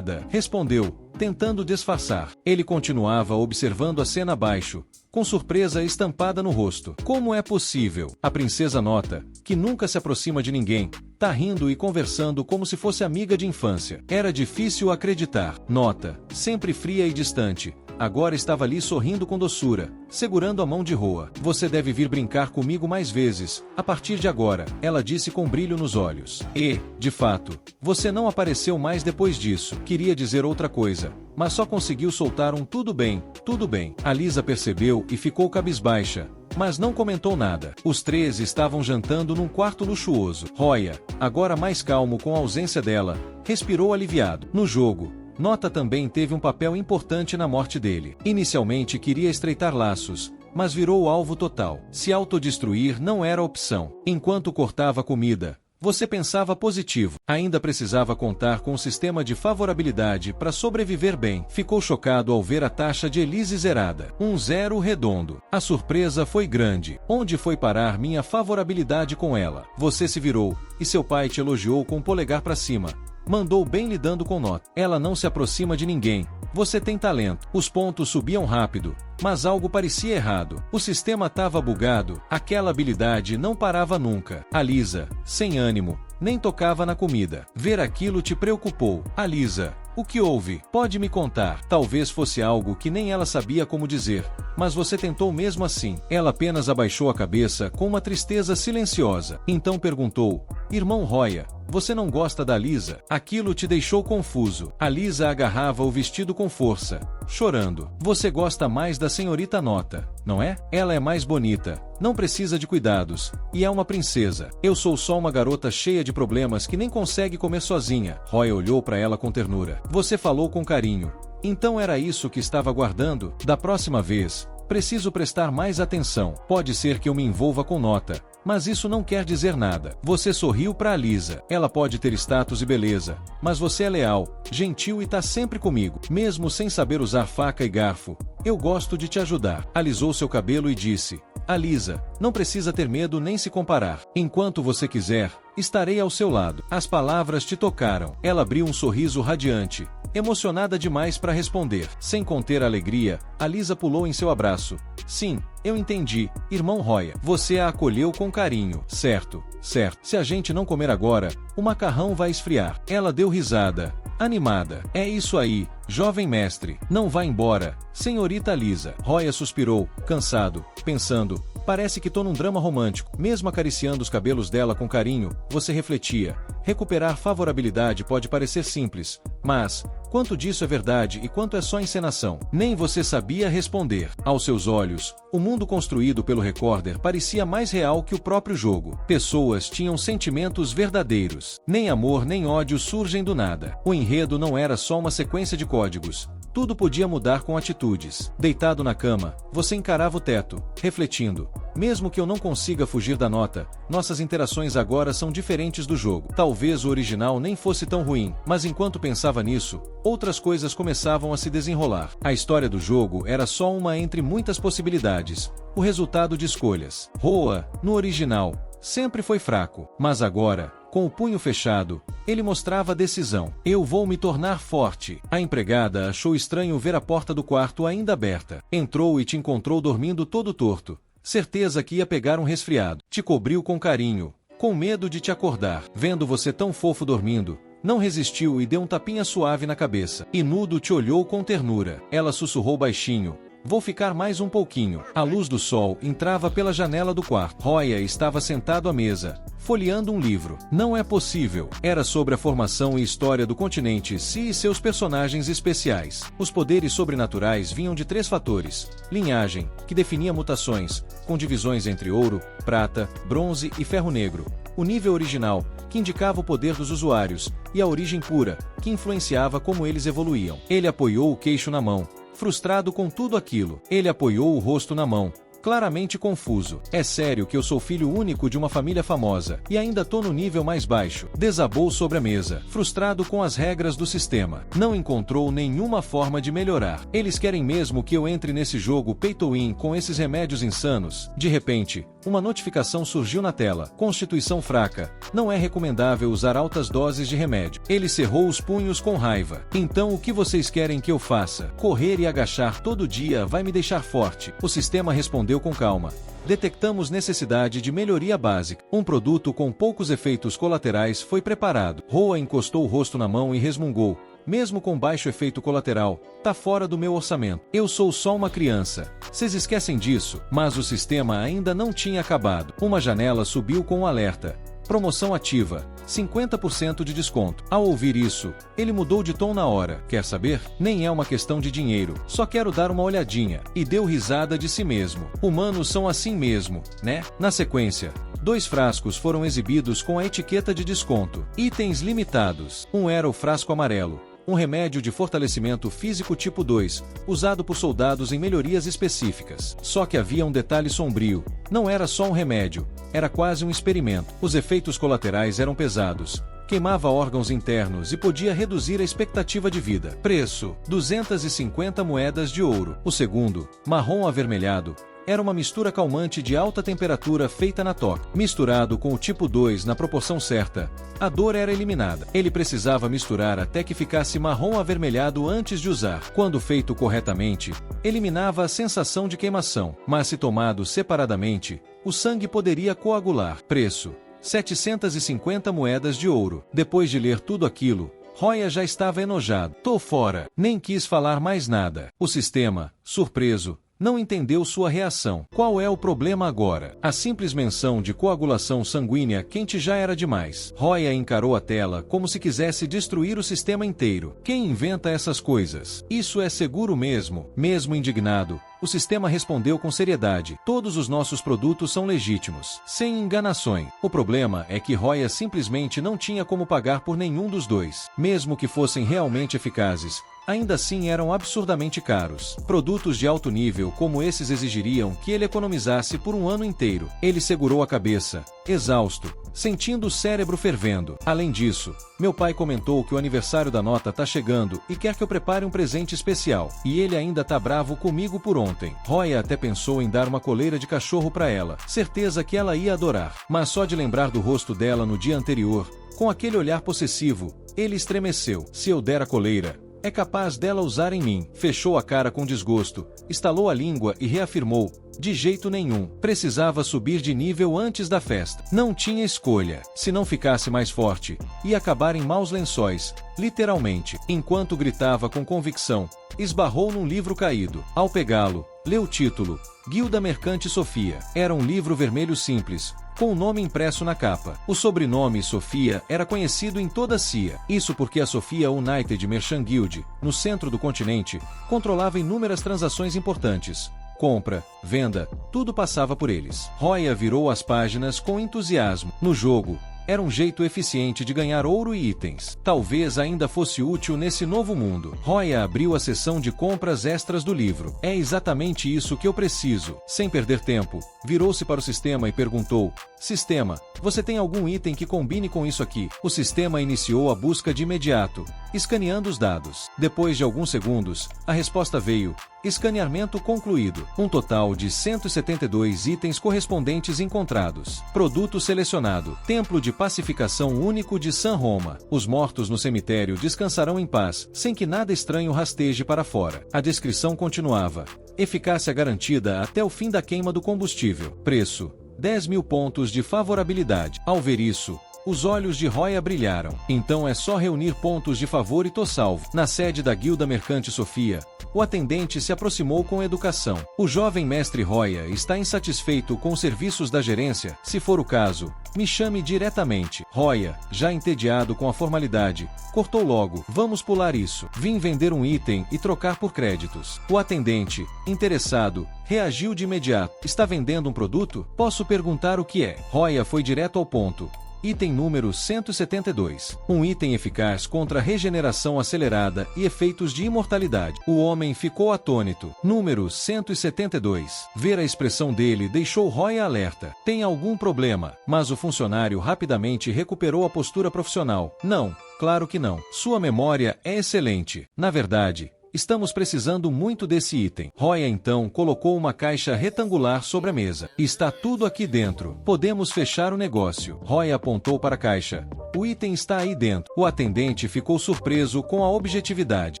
respondeu, tentando disfarçar. Ele continuava observando a cena abaixo, com surpresa estampada no rosto. Como é possível? A princesa nota, que nunca se aproxima de ninguém, tá rindo e conversando como se fosse amiga de infância. Era difícil acreditar. Nota, sempre fria e distante, agora estava ali sorrindo com doçura, segurando a mão de Roa. Você deve vir brincar comigo mais vezes, a partir de agora, ela disse com brilho nos olhos. E, de fato, você não apareceu mais depois disso. Queria dizer outra coisa, mas só conseguiu soltar um tudo bem, tudo bem. A Lisa percebeu e ficou cabisbaixa, mas não comentou nada. Os três estavam jantando num quarto luxuoso. Roya, agora mais calmo com a ausência dela, respirou aliviado. No jogo, Nota também teve um papel importante na morte dele. Inicialmente queria estreitar laços, mas virou o alvo total. Se autodestruir não era opção. Enquanto cortava comida, você pensava positivo. Ainda precisava contar com um sistema de favorabilidade para sobreviver bem. Ficou chocado ao ver a taxa de Elise zerada. 0 redondo. A surpresa foi grande. Onde foi parar minha favorabilidade com ela? Você se virou, e seu pai te elogiou com o polegar para cima. Mandou bem lidando com Nota. Ela não se aproxima de ninguém. Você tem talento. Os pontos subiam rápido, mas algo parecia errado. O sistema estava bugado. Aquela habilidade não parava nunca. A Lisa, sem ânimo, nem tocava na comida. Ver aquilo te preocupou. A Lisa, o que houve? Pode me contar. Talvez fosse algo que nem ela sabia como dizer, mas você tentou mesmo assim. Ela apenas abaixou a cabeça com uma tristeza silenciosa. Então perguntou: Irmão Roya, você não gosta da Lisa? Aquilo te deixou confuso. A Lisa agarrava o vestido com força, chorando. Você gosta mais da senhorita Nota, não é? Ela é mais bonita, não precisa de cuidados, e é uma princesa. Eu sou só uma garota cheia de problemas que nem consegue comer sozinha. Roya olhou para ela com ternura. Você falou com carinho. Então era isso que estava guardando? Da próxima vez, preciso prestar mais atenção. Pode ser que eu me envolva com Nota, mas isso não quer dizer nada. Você sorriu para a Lisa. Ela pode ter status e beleza, mas você é leal, gentil e tá sempre comigo. Mesmo sem saber usar faca e garfo, eu gosto de te ajudar. Alisou seu cabelo e disse: Lisa, não precisa ter medo nem se comparar. Enquanto você quiser, estarei ao seu lado. As palavras te tocaram. Ela abriu um sorriso radiante, emocionada demais para responder. Sem conter a alegria, a Lisa pulou em seu abraço. Sim, eu entendi, irmão Roya. Você a acolheu com carinho. Certo, certo. Se a gente não comer agora, o macarrão vai esfriar. Ela deu risada, animada. É isso aí, jovem mestre. Não vá embora, senhorita Lisa. Roya suspirou, cansado, pensando: parece que tô num drama romântico. Mesmo acariciando os cabelos dela com carinho, você refletia: recuperar favorabilidade pode parecer simples, mas quanto disso é verdade e quanto é só encenação? Nem você sabia responder. Aos seus olhos, o mundo construído pelo Recorder parecia mais real que o próprio jogo. Pessoas tinham sentimentos verdadeiros. Nem amor nem ódio surgem do nada. O enredo não era só uma sequência de códigos. Tudo podia mudar com atitudes. Deitado na cama, você encarava o teto, refletindo: mesmo que eu não consiga fugir da Nota, nossas interações agora são diferentes do jogo. Talvez o original nem fosse tão ruim, mas enquanto pensava nisso, outras coisas começavam a se desenrolar. A história do jogo era só uma entre muitas possibilidades, o resultado de escolhas. Roa, no original, sempre foi fraco, mas agora, com o punho fechado, ele mostrava decisão. Eu vou me tornar forte. A empregada achou estranho ver a porta do quarto ainda aberta. Entrou e te encontrou dormindo todo torto. Certeza que ia pegar um resfriado. Te cobriu com carinho, com medo de te acordar. Vendo você tão fofo dormindo, não resistiu e deu um tapinha suave na cabeça. E nudo te olhou com ternura. Ela sussurrou baixinho: vou ficar mais um pouquinho. A luz do sol entrava pela janela do quarto. Roya estava sentado à mesa, folheando um livro. Não é possível. Era sobre a formação e história do continente Si e seus personagens especiais. Os poderes sobrenaturais vinham de 3 fatores: linhagem, que definia mutações, com divisões entre ouro, prata, bronze e ferro negro; o nível original, que indicava o poder dos usuários, e a origem pura, que influenciava como eles evoluíam. Ele apoiou o queixo na mão, frustrado com tudo aquilo. Ele apoiou o rosto na mão, claramente confuso. É sério que eu sou filho único de uma família famosa, e ainda tô no nível mais baixo. Desabou sobre a mesa, frustrado com as regras do sistema. Não encontrou nenhuma forma de melhorar. Eles querem mesmo que eu entre nesse jogo pay to win com esses remédios insanos? De repente, uma notificação surgiu na tela: constituição fraca. Não é recomendável usar altas doses de remédio. Ele cerrou os punhos com raiva. Então o que vocês querem que eu faça? Correr e agachar todo dia vai me deixar forte. O sistema respondeu com calma: detectamos necessidade de melhoria básica. Um produto com poucos efeitos colaterais foi preparado. Roa encostou o rosto na mão e resmungou: mesmo com baixo efeito colateral, tá fora do meu orçamento. Eu sou só uma criança. Vocês esquecem disso? Mas o sistema ainda não tinha acabado. Uma janela subiu com um alerta: promoção ativa, 50% de desconto. Ao ouvir isso, ele mudou de tom na hora. Quer saber? Nem é uma questão de dinheiro. Só quero dar uma olhadinha. E deu risada de si mesmo. Humanos são assim mesmo, né? Na sequência, 2 frascos foram exibidos com a etiqueta de desconto. Itens limitados. Um era o frasco amarelo, um remédio de fortalecimento físico tipo 2, usado por soldados em melhorias específicas. Só que havia um detalhe sombrio: não era só um remédio, era quase um experimento. Os efeitos colaterais eram pesados, queimava órgãos internos e podia reduzir a expectativa de vida. Preço: 250 moedas de ouro. O segundo, marrom avermelhado, era uma mistura calmante de alta temperatura feita na toca. Misturado com o tipo 2 na proporção certa, a dor era eliminada. Ele precisava misturar até que ficasse marrom avermelhado antes de usar. Quando feito corretamente, eliminava a sensação de queimação. Mas se tomado separadamente, o sangue poderia coagular. Preço: 750 moedas de ouro. Depois de ler tudo aquilo, Roya já estava enojado. Tô fora. Nem quis falar mais nada. O sistema, surpreso, Não entendeu sua reação. Qual é o problema agora? A simples menção de coagulação sanguínea quente já era demais. Roya encarou a tela como se quisesse destruir o sistema inteiro. Quem inventa essas coisas? Isso é seguro mesmo? Mesmo indignado, o sistema respondeu com seriedade: todos os nossos produtos são legítimos, sem enganações. O problema é que Roya simplesmente não tinha como pagar por nenhum dos dois. Mesmo que fossem realmente eficazes, ainda assim eram absurdamente caros. Produtos de alto nível como esses exigiriam que ele economizasse por um ano inteiro. Ele segurou a cabeça, exausto, sentindo o cérebro fervendo. Além disso, meu pai comentou que o aniversário da nota tá chegando e quer que eu prepare um presente especial. E ele ainda tá bravo comigo por ontem. Roya até pensou em dar uma coleira de cachorro para ela. Certeza que ela ia adorar. Mas só de lembrar do rosto dela no dia anterior, com aquele olhar possessivo, ele estremeceu. Se eu der a coleira, é capaz dela usar em mim. Fechou a cara com desgosto, estalou a língua e reafirmou: de jeito nenhum. Precisava subir de nível antes da festa. Não tinha escolha. Se não ficasse mais forte, ia acabar em maus lençóis, literalmente. Enquanto gritava com convicção, esbarrou num livro caído. Ao pegá-lo, leu o título: Guilda Mercante Sofia. Era um livro vermelho simples, com o nome impresso na capa. O sobrenome Sofia era conhecido em toda a CIA. Isso porque a Sofia United Merchant Guild, no centro do continente, controlava inúmeras transações importantes. Compra, venda, tudo passava por eles. Roya virou as páginas com entusiasmo. No jogo, era um jeito eficiente de ganhar ouro e itens. Talvez ainda fosse útil nesse novo mundo. Roya abriu a seção de compras extras do livro. É exatamente isso que eu preciso. Sem perder tempo, virou-se para o sistema e perguntou: Sistema, você tem algum item que combine com isso aqui? O sistema iniciou a busca de imediato, escaneando os dados. Depois de alguns segundos, a resposta veio: escaneamento concluído. Um total de 172 itens correspondentes encontrados. Produto selecionado: Templo de Pacificação Único de San Roma. Os mortos no cemitério descansarão em paz, sem que nada estranho rasteje para fora. A descrição continuava: eficácia garantida até o fim da queima do combustível. Preço: 10.000 pontos de favorabilidade. Ao ver isso, os olhos de Roya brilharam. Então é só reunir pontos de favor e tô salvo. Na sede da Guilda Mercante Sofia, o atendente se aproximou com educação. O jovem mestre Roya está insatisfeito com os serviços da gerência? Se for o caso, me chame diretamente. Roya, já entediado com a formalidade, cortou logo: vamos pular isso. Vim vender um item e trocar por créditos. O atendente, interessado, reagiu de imediato: está vendendo um produto? Posso perguntar o que é? Roya foi direto ao ponto: item número 172. Um item eficaz contra regeneração acelerada e efeitos de imortalidade. O homem ficou atônito. Número 172. Ver a expressão dele deixou Roya alerta. Tem algum problema? Mas o funcionário rapidamente recuperou a postura profissional. Não, claro que não. Sua memória é excelente. Na verdade, estamos precisando muito desse item. Roya então colocou uma caixa retangular sobre a mesa. Está tudo aqui dentro. Podemos fechar o negócio. Roya apontou para a caixa. O item está aí dentro. O atendente ficou surpreso com a objetividade.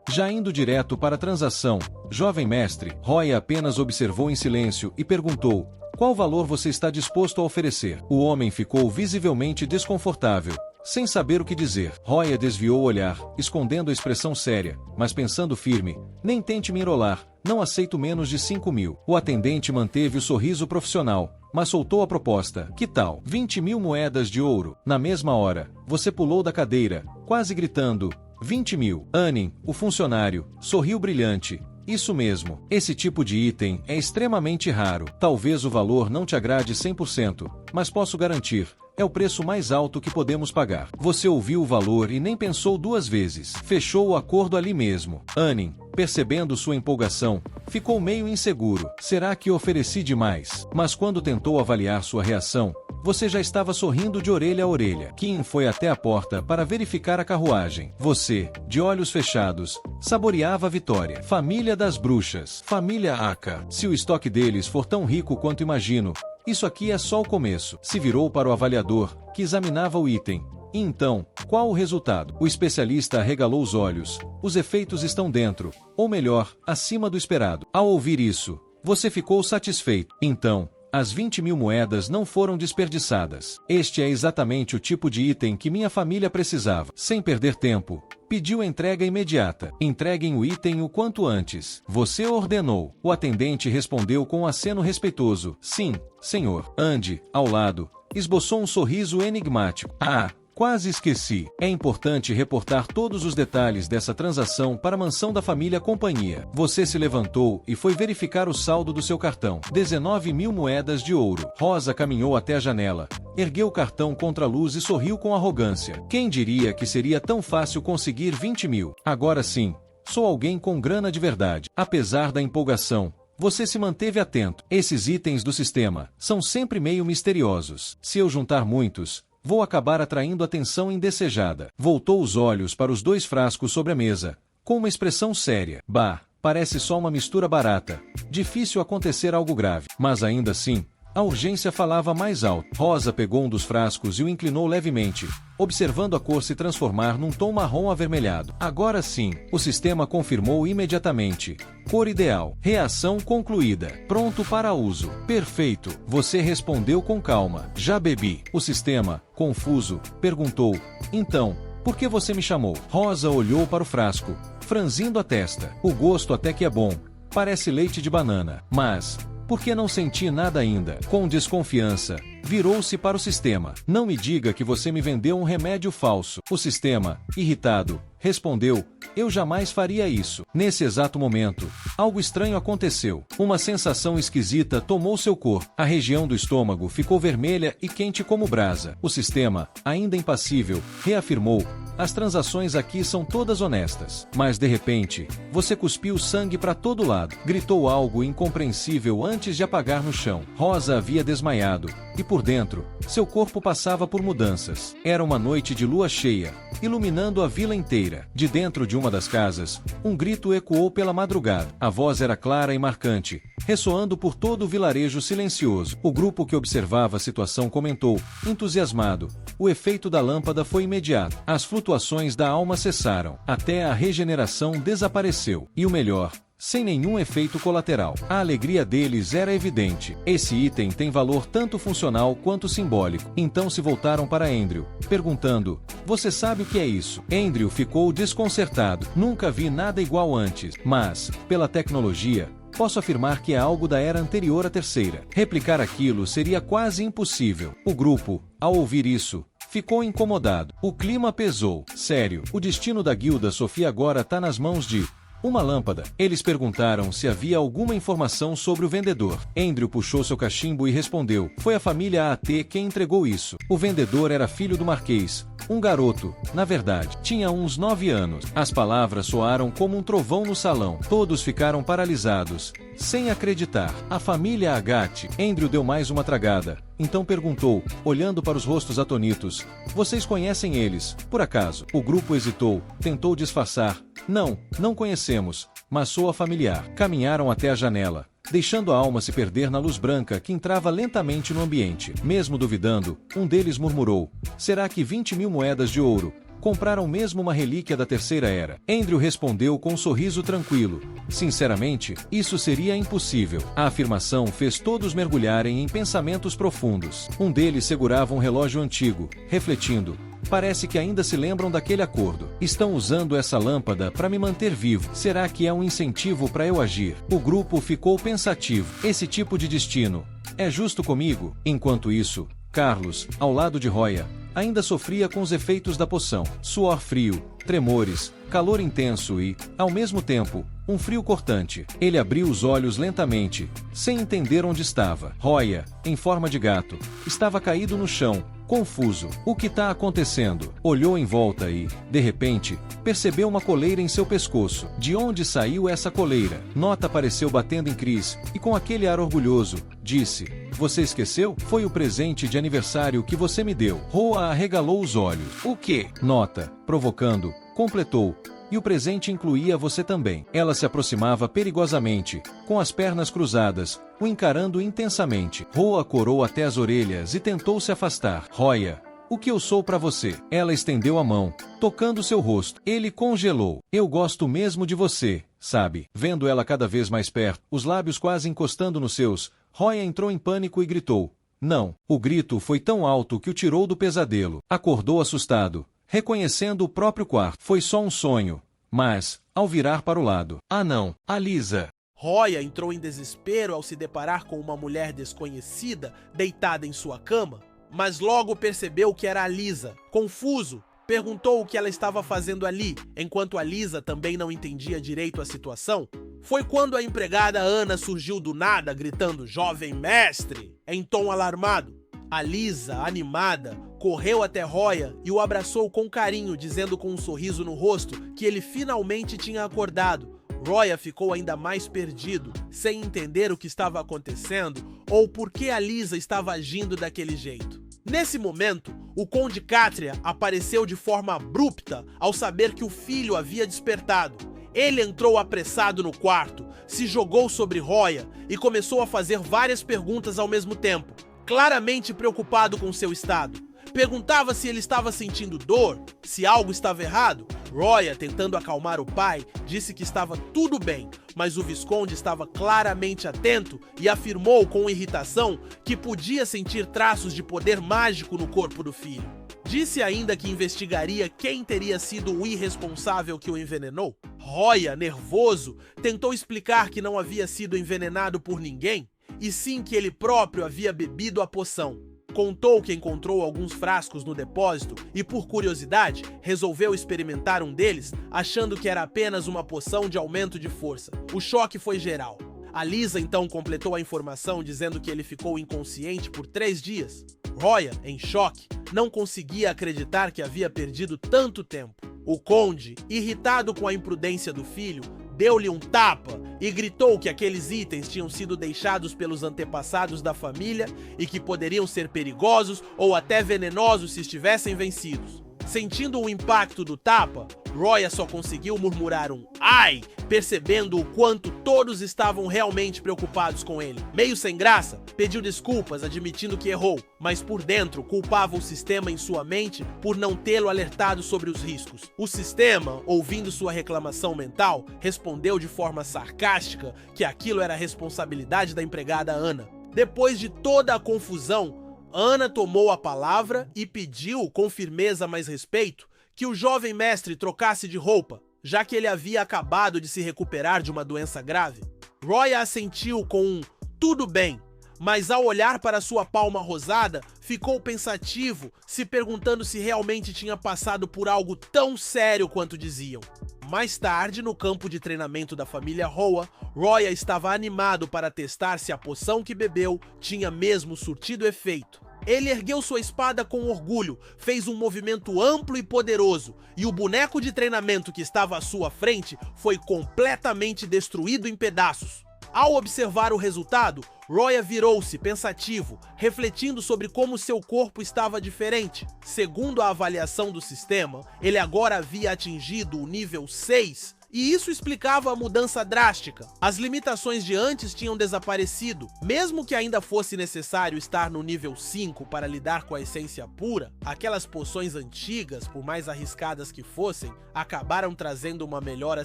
Já indo direto para a transação, jovem mestre, Roya apenas observou em silêncio e perguntou: qual valor você está disposto a oferecer? O homem ficou visivelmente desconfortável, sem saber o que dizer. Roya desviou o olhar, escondendo a expressão séria, mas pensando firme: nem tente me enrolar, não aceito menos de 5.000. O atendente manteve o sorriso profissional, mas soltou a proposta: que tal 20.000 moedas de ouro? Na mesma hora, você pulou da cadeira, quase gritando: 20.000. Anin, o funcionário, sorriu brilhante. Isso mesmo, esse tipo de item é extremamente raro. Talvez o valor não te agrade 100%, mas posso garantir: é o preço mais alto que podemos pagar. Você ouviu o valor e nem pensou duas vezes. Fechou o acordo ali mesmo. Anin, percebendo sua empolgação, ficou meio inseguro. Será que ofereci demais? Mas quando tentou avaliar sua reação, você já estava sorrindo de orelha a orelha. Kim foi até a porta para verificar a carruagem. Você, de olhos fechados, saboreava a vitória. Família das bruxas. Família Aka. Se o estoque deles for tão rico quanto imagino, isso aqui é só o começo. Se virou para o avaliador, que examinava o item. E então, qual o resultado? O especialista arregalou os olhos. Os efeitos estão dentro, ou melhor, acima do esperado. Ao ouvir isso, você ficou satisfeito. Então, As 20.000 moedas não foram desperdiçadas. Este é exatamente o tipo de item que minha família precisava. Sem perder tempo, pediu entrega imediata. Entreguem o item o quanto antes. Você ordenou. O atendente respondeu com um aceno respeitoso. Sim, senhor. Andy, ao lado, esboçou um sorriso enigmático. Ah! Quase esqueci. É importante reportar todos os detalhes dessa transação para a mansão da família Companhia. Você se levantou e foi verificar o saldo do seu cartão. 19.000 moedas de ouro. Rosa caminhou até a janela, ergueu o cartão contra a luz e sorriu com arrogância. Quem diria que seria tão fácil conseguir 20.000? Agora sim, sou alguém com grana de verdade. Apesar da empolgação, você se manteve atento. Esses itens do sistema são sempre meio misteriosos. Se eu juntar muitos, vou acabar atraindo atenção indesejada. Voltou os olhos para os 2 frascos sobre a mesa, com uma expressão séria. Bah, parece só uma mistura barata. Difícil acontecer algo grave. Mas ainda assim, a urgência falava mais alto. Rosa pegou um dos frascos e o inclinou levemente, observando a cor se transformar num tom marrom avermelhado. Agora sim, o sistema confirmou imediatamente. Cor ideal. Reação concluída. Pronto para uso. Perfeito. Você respondeu com calma. Já bebi. O sistema, confuso, perguntou. Então, por que você me chamou? Rosa olhou para o frasco, franzindo a testa. O gosto até que é bom. Parece leite de banana. Mas, por que não senti nada ainda? Com desconfiança, virou-se para o sistema. Não me diga que você me vendeu um remédio falso. O sistema, irritado, respondeu. Eu jamais faria isso. Nesse exato momento, algo estranho aconteceu. Uma sensação esquisita tomou seu corpo. A região do estômago ficou vermelha e quente como brasa. O sistema, ainda impassível, reafirmou. As transações aqui são todas honestas. Mas de repente, você cuspiu sangue para todo lado. Gritou algo incompreensível antes de apagar no chão. Rosa havia desmaiado, e por dentro, seu corpo passava por mudanças. Era uma noite de lua cheia, iluminando a vila inteira. De dentro de uma das casas, um grito ecoou pela madrugada. A voz era clara e marcante, ressoando por todo o vilarejo silencioso. O grupo que observava a situação comentou, entusiasmado. O efeito da lâmpada foi imediato. As flutuações da alma cessaram. Até a regeneração desapareceu. E o melhor, sem nenhum efeito colateral. A alegria deles era evidente. Esse item tem valor tanto funcional quanto simbólico. Então se voltaram para Andrew, perguntando, você sabe o que é isso? Andrew ficou desconcertado. Nunca vi nada igual antes. Mas, pela tecnologia, posso afirmar que é algo da era anterior à terceira. Replicar aquilo seria quase impossível. O grupo, ao ouvir isso, ficou incomodado. O clima pesou. Sério, o destino da guilda Sofia agora tá nas mãos de uma lâmpada. Eles perguntaram se havia alguma informação sobre o vendedor. Andrew puxou seu cachimbo e respondeu. Foi a família AT quem entregou isso. O vendedor era filho do marquês. Um garoto, na verdade, tinha uns 9 anos. As palavras soaram como um trovão no salão. Todos ficaram paralisados, sem acreditar. A família Agathe. Andrew deu mais uma tragada. Então perguntou, olhando para os rostos atonitos. Vocês conhecem eles, por acaso? O grupo hesitou, tentou disfarçar. Não conhecemos, mas soa familiar. Caminharam até a janela, deixando a alma se perder na luz branca que entrava lentamente no ambiente. Mesmo duvidando, um deles murmurou, será que 20.000 moedas de ouro compraram mesmo uma relíquia da terceira era? Andrew respondeu com um sorriso tranquilo. Sinceramente, isso seria impossível. A afirmação fez todos mergulharem em pensamentos profundos. Um deles segurava um relógio antigo, refletindo. Parece que ainda se lembram daquele acordo. Estão usando essa lâmpada para me manter vivo. Será que é um incentivo para eu agir? O grupo ficou pensativo. Esse tipo de destino é justo comigo? Enquanto isso, Carlos, ao lado de Roya, ainda sofria com os efeitos da poção. Suor frio, tremores, calor intenso e, ao mesmo tempo, um frio cortante. Ele abriu os olhos lentamente, sem entender onde estava. Roya, em forma de gato, estava caído no chão, confuso. O que está acontecendo? Olhou em volta e, de repente, percebeu uma coleira em seu pescoço. De onde saiu essa coleira? Nota apareceu batendo em Chris, e com aquele ar orgulhoso, disse, você esqueceu? Foi o presente de aniversário que você me deu. Roa arregalou os olhos. O quê? Nota, provocando, completou. E o presente incluía você também. Ela se aproximava perigosamente, com as pernas cruzadas, o encarando intensamente. Roa corou até as orelhas e tentou se afastar. Roya, o que eu sou para você? Ela estendeu a mão, tocando seu rosto. Ele congelou. Eu gosto mesmo de você, sabe? Vendo ela cada vez mais perto, os lábios quase encostando nos seus, Roya entrou em pânico e gritou. Não, o grito foi tão alto que o tirou do pesadelo. Acordou assustado, reconhecendo o próprio quarto. Foi só um sonho. Mas, ao virar para o lado, ah não, a Lisa. Roya entrou em desespero ao se deparar com uma mulher desconhecida deitada em sua cama, mas logo percebeu que era a Lisa. Confuso, perguntou o que ela estava fazendo ali, enquanto a Lisa também não entendia direito a situação. Foi quando a empregada Ana surgiu do nada, gritando "Jovem mestre!" em tom alarmado. A Lisa, animada, correu até Roya e o abraçou com carinho, dizendo com um sorriso no rosto que ele finalmente tinha acordado. Roya ficou ainda mais perdido, sem entender o que estava acontecendo ou por que a Lisa estava agindo daquele jeito. Nesse momento, o Conde Cátria apareceu de forma abrupta ao saber que o filho havia despertado. Ele entrou apressado no quarto, se jogou sobre Roya e começou a fazer várias perguntas ao mesmo tempo, claramente preocupado com seu estado. Perguntava se ele estava sentindo dor, se algo estava errado. Roya, tentando acalmar o pai, disse que estava tudo bem, mas o Visconde estava claramente atento e afirmou com irritação que podia sentir traços de poder mágico no corpo do filho. Disse ainda que investigaria quem teria sido o irresponsável que o envenenou. Roya, nervoso, tentou explicar que não havia sido envenenado por ninguém, e sim que ele próprio havia bebido a poção. Contou que encontrou alguns frascos no depósito e, por curiosidade, resolveu experimentar um deles, achando que era apenas uma poção de aumento de força. O choque foi geral. A Lisa então completou a informação dizendo que ele ficou inconsciente por 3 dias. Roya, em choque, não conseguia acreditar que havia perdido tanto tempo. O conde, irritado com a imprudência do filho, deu-lhe um tapa e gritou que aqueles itens tinham sido deixados pelos antepassados da família e que poderiam ser perigosos ou até venenosos se estivessem vencidos. Sentindo o impacto do tapa, Roya só conseguiu murmurar um "ai", percebendo o quanto todos estavam realmente preocupados com ele. Meio sem graça, pediu desculpas admitindo que errou, mas por dentro culpava o sistema em sua mente por não tê-lo alertado sobre os riscos. O sistema, ouvindo sua reclamação mental, respondeu de forma sarcástica que aquilo era responsabilidade da empregada Ana. Depois de toda a confusão, Ana tomou a palavra e pediu, com firmeza mais respeito, que o jovem mestre trocasse de roupa, já que ele havia acabado de se recuperar de uma doença grave. Roya assentiu com um "tudo bem", mas ao olhar para sua palma rosada, ficou pensativo, se perguntando se realmente tinha passado por algo tão sério quanto diziam. Mais tarde, no campo de treinamento da família Roa, Roya estava animado para testar se a poção que bebeu tinha mesmo surtido efeito. Ele ergueu sua espada com orgulho, fez um movimento amplo e poderoso, e o boneco de treinamento que estava à sua frente foi completamente destruído em pedaços. Ao observar o resultado, Roya virou-se pensativo, refletindo sobre como seu corpo estava diferente. Segundo a avaliação do sistema, ele agora havia atingido o nível 6, e isso explicava a mudança drástica. As limitações de antes tinham desaparecido. Mesmo que ainda fosse necessário estar no nível 5 para lidar com a essência pura, aquelas poções antigas, por mais arriscadas que fossem, acabaram trazendo uma melhora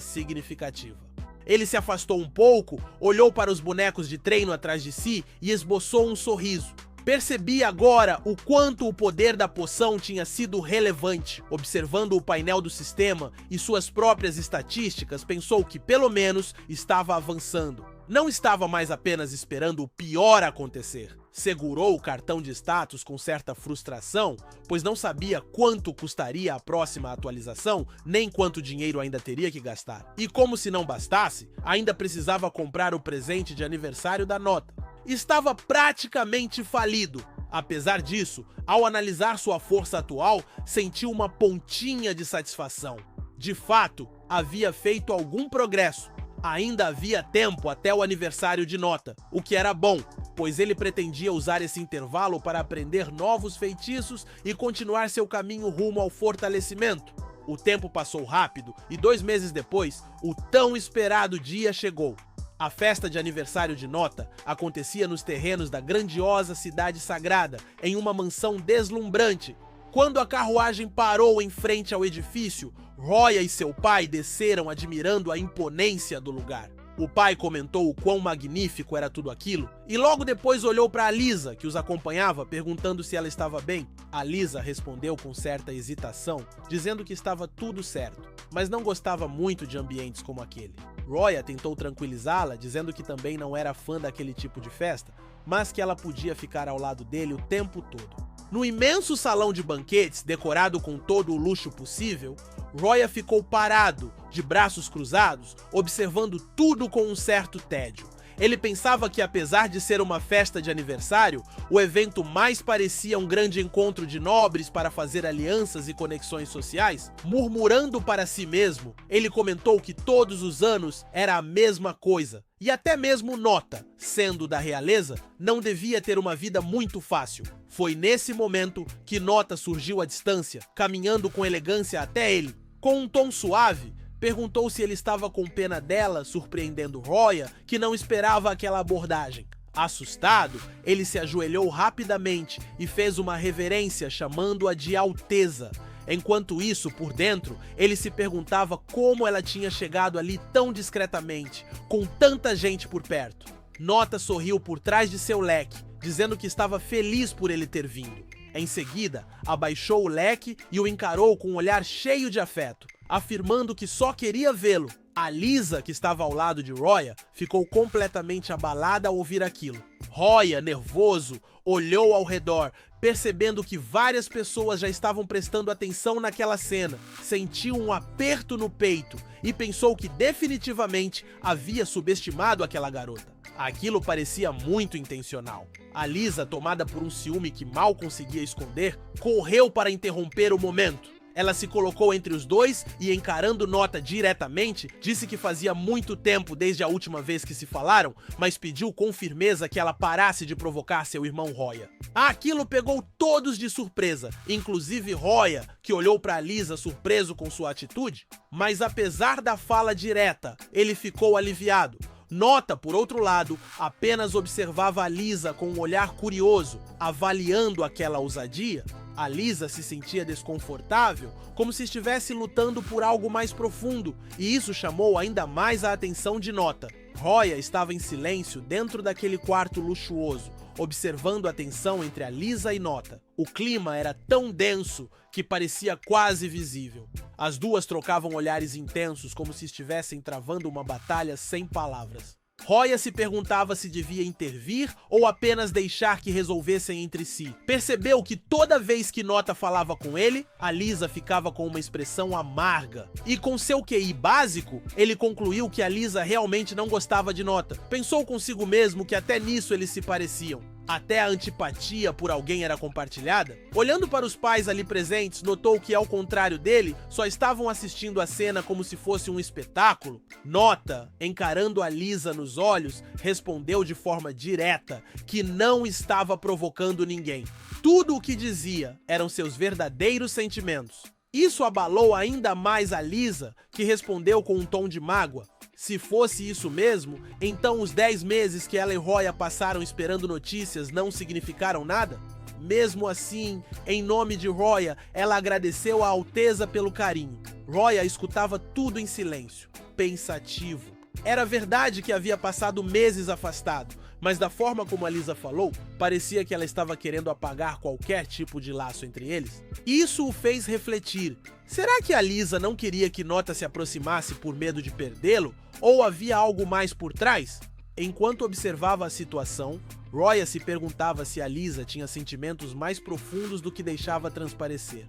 significativa. Ele se afastou um pouco, olhou para os bonecos de treino atrás de si e esboçou um sorriso. Percebia agora o quanto o poder da poção tinha sido relevante. Observando o painel do sistema e suas próprias estatísticas, pensou que pelo menos estava avançando. Não estava mais apenas esperando o pior acontecer. Segurou o cartão de status com certa frustração, pois não sabia quanto custaria a próxima atualização, nem quanto dinheiro ainda teria que gastar. E como se não bastasse, ainda precisava comprar o presente de aniversário da nota. Estava praticamente falido. Apesar disso, ao analisar sua força atual, sentiu uma pontinha de satisfação. De fato, havia feito algum progresso. Ainda havia tempo até o aniversário de nota, o que era bom, pois ele pretendia usar esse intervalo para aprender novos feitiços e continuar seu caminho rumo ao fortalecimento. O tempo passou rápido e 2 meses depois, o tão esperado dia chegou. A festa de aniversário de nota acontecia nos terrenos da grandiosa cidade sagrada, em uma mansão deslumbrante. Quando a carruagem parou em frente ao edifício, Roya e seu pai desceram admirando a imponência do lugar. O pai comentou o quão magnífico era tudo aquilo e logo depois olhou para a Lisa, que os acompanhava, perguntando se ela estava bem. A Lisa respondeu com certa hesitação, dizendo que estava tudo certo, mas não gostava muito de ambientes como aquele. Roya tentou tranquilizá-la, dizendo que também não era fã daquele tipo de festa, mas que ela podia ficar ao lado dele o tempo todo. No imenso salão de banquetes, decorado com todo o luxo possível, Roya ficou parado, de braços cruzados, observando tudo com um certo tédio. Ele pensava que, apesar de ser uma festa de aniversário, o evento mais parecia um grande encontro de nobres para fazer alianças e conexões sociais. Murmurando para si mesmo, ele comentou que todos os anos era a mesma coisa. E até mesmo Nota, sendo da realeza, não devia ter uma vida muito fácil. Foi nesse momento que Nota surgiu à distância, caminhando com elegância até ele. Com um tom suave, perguntou se ele estava com pena dela, surpreendendo Roya, que não esperava aquela abordagem. Assustado, ele se ajoelhou rapidamente e fez uma reverência chamando-a de Alteza. Enquanto isso, por dentro, ele se perguntava como ela tinha chegado ali tão discretamente, com tanta gente por perto. Nota sorriu por trás de seu leque, dizendo que estava feliz por ele ter vindo. Em seguida, abaixou o leque e o encarou com um olhar cheio de afeto, afirmando que só queria vê-lo. A Lisa, que estava ao lado de Roya, ficou completamente abalada ao ouvir aquilo. Roya, nervoso, olhou ao redor, percebendo que várias pessoas já estavam prestando atenção naquela cena. Sentiu um aperto no peito e pensou que definitivamente havia subestimado aquela garota. Aquilo parecia muito intencional. A Lisa, tomada por um ciúme que mal conseguia esconder, correu para interromper o momento. Ela se colocou entre os dois e, encarando Nota diretamente, disse que fazia muito tempo desde a última vez que se falaram, mas pediu com firmeza que ela parasse de provocar seu irmão Roya. Aquilo pegou todos de surpresa, inclusive Roya, que olhou para Lisa surpreso com sua atitude. Mas apesar da fala direta, ele ficou aliviado. Nota, por outro lado, apenas observava a Lisa com um olhar curioso, avaliando aquela ousadia. A Lisa se sentia desconfortável, como se estivesse lutando por algo mais profundo, e isso chamou ainda mais a atenção de Nota. Roya estava em silêncio dentro daquele quarto luxuoso, observando a tensão entre a Lisa e Nota. O clima era tão denso que parecia quase visível. As duas trocavam olhares intensos, como se estivessem travando uma batalha sem palavras. Roya se perguntava se devia intervir ou apenas deixar que resolvessem entre si. Percebeu que toda vez que Nota falava com ele, a Lisa ficava com uma expressão amarga. E com seu QI básico, ele concluiu que a Lisa realmente não gostava de Nota. Pensou consigo mesmo que até nisso eles se pareciam. Até a antipatia por alguém era compartilhada. Olhando para os pais ali presentes, notou que, ao contrário dele, só estavam assistindo a cena como se fosse um espetáculo. Nota, encarando a Lisa nos olhos, respondeu de forma direta que não estava provocando ninguém. Tudo o que dizia eram seus verdadeiros sentimentos. Isso abalou ainda mais a Lisa, que respondeu com um tom de mágoa. Se fosse isso mesmo, então os 10 meses que ela e Roya passaram esperando notícias não significaram nada? Mesmo assim, em nome de Roya, ela agradeceu a Alteza pelo carinho. Roya escutava tudo em silêncio, pensativo. Era verdade que havia passado meses afastado, mas da forma como a Lisa falou, parecia que ela estava querendo apagar qualquer tipo de laço entre eles. Isso o fez refletir. Será que a Lisa não queria que Nota se aproximasse por medo de perdê-lo? Ou havia algo mais por trás? Enquanto observava a situação, Roya se perguntava se a Lisa tinha sentimentos mais profundos do que deixava transparecer.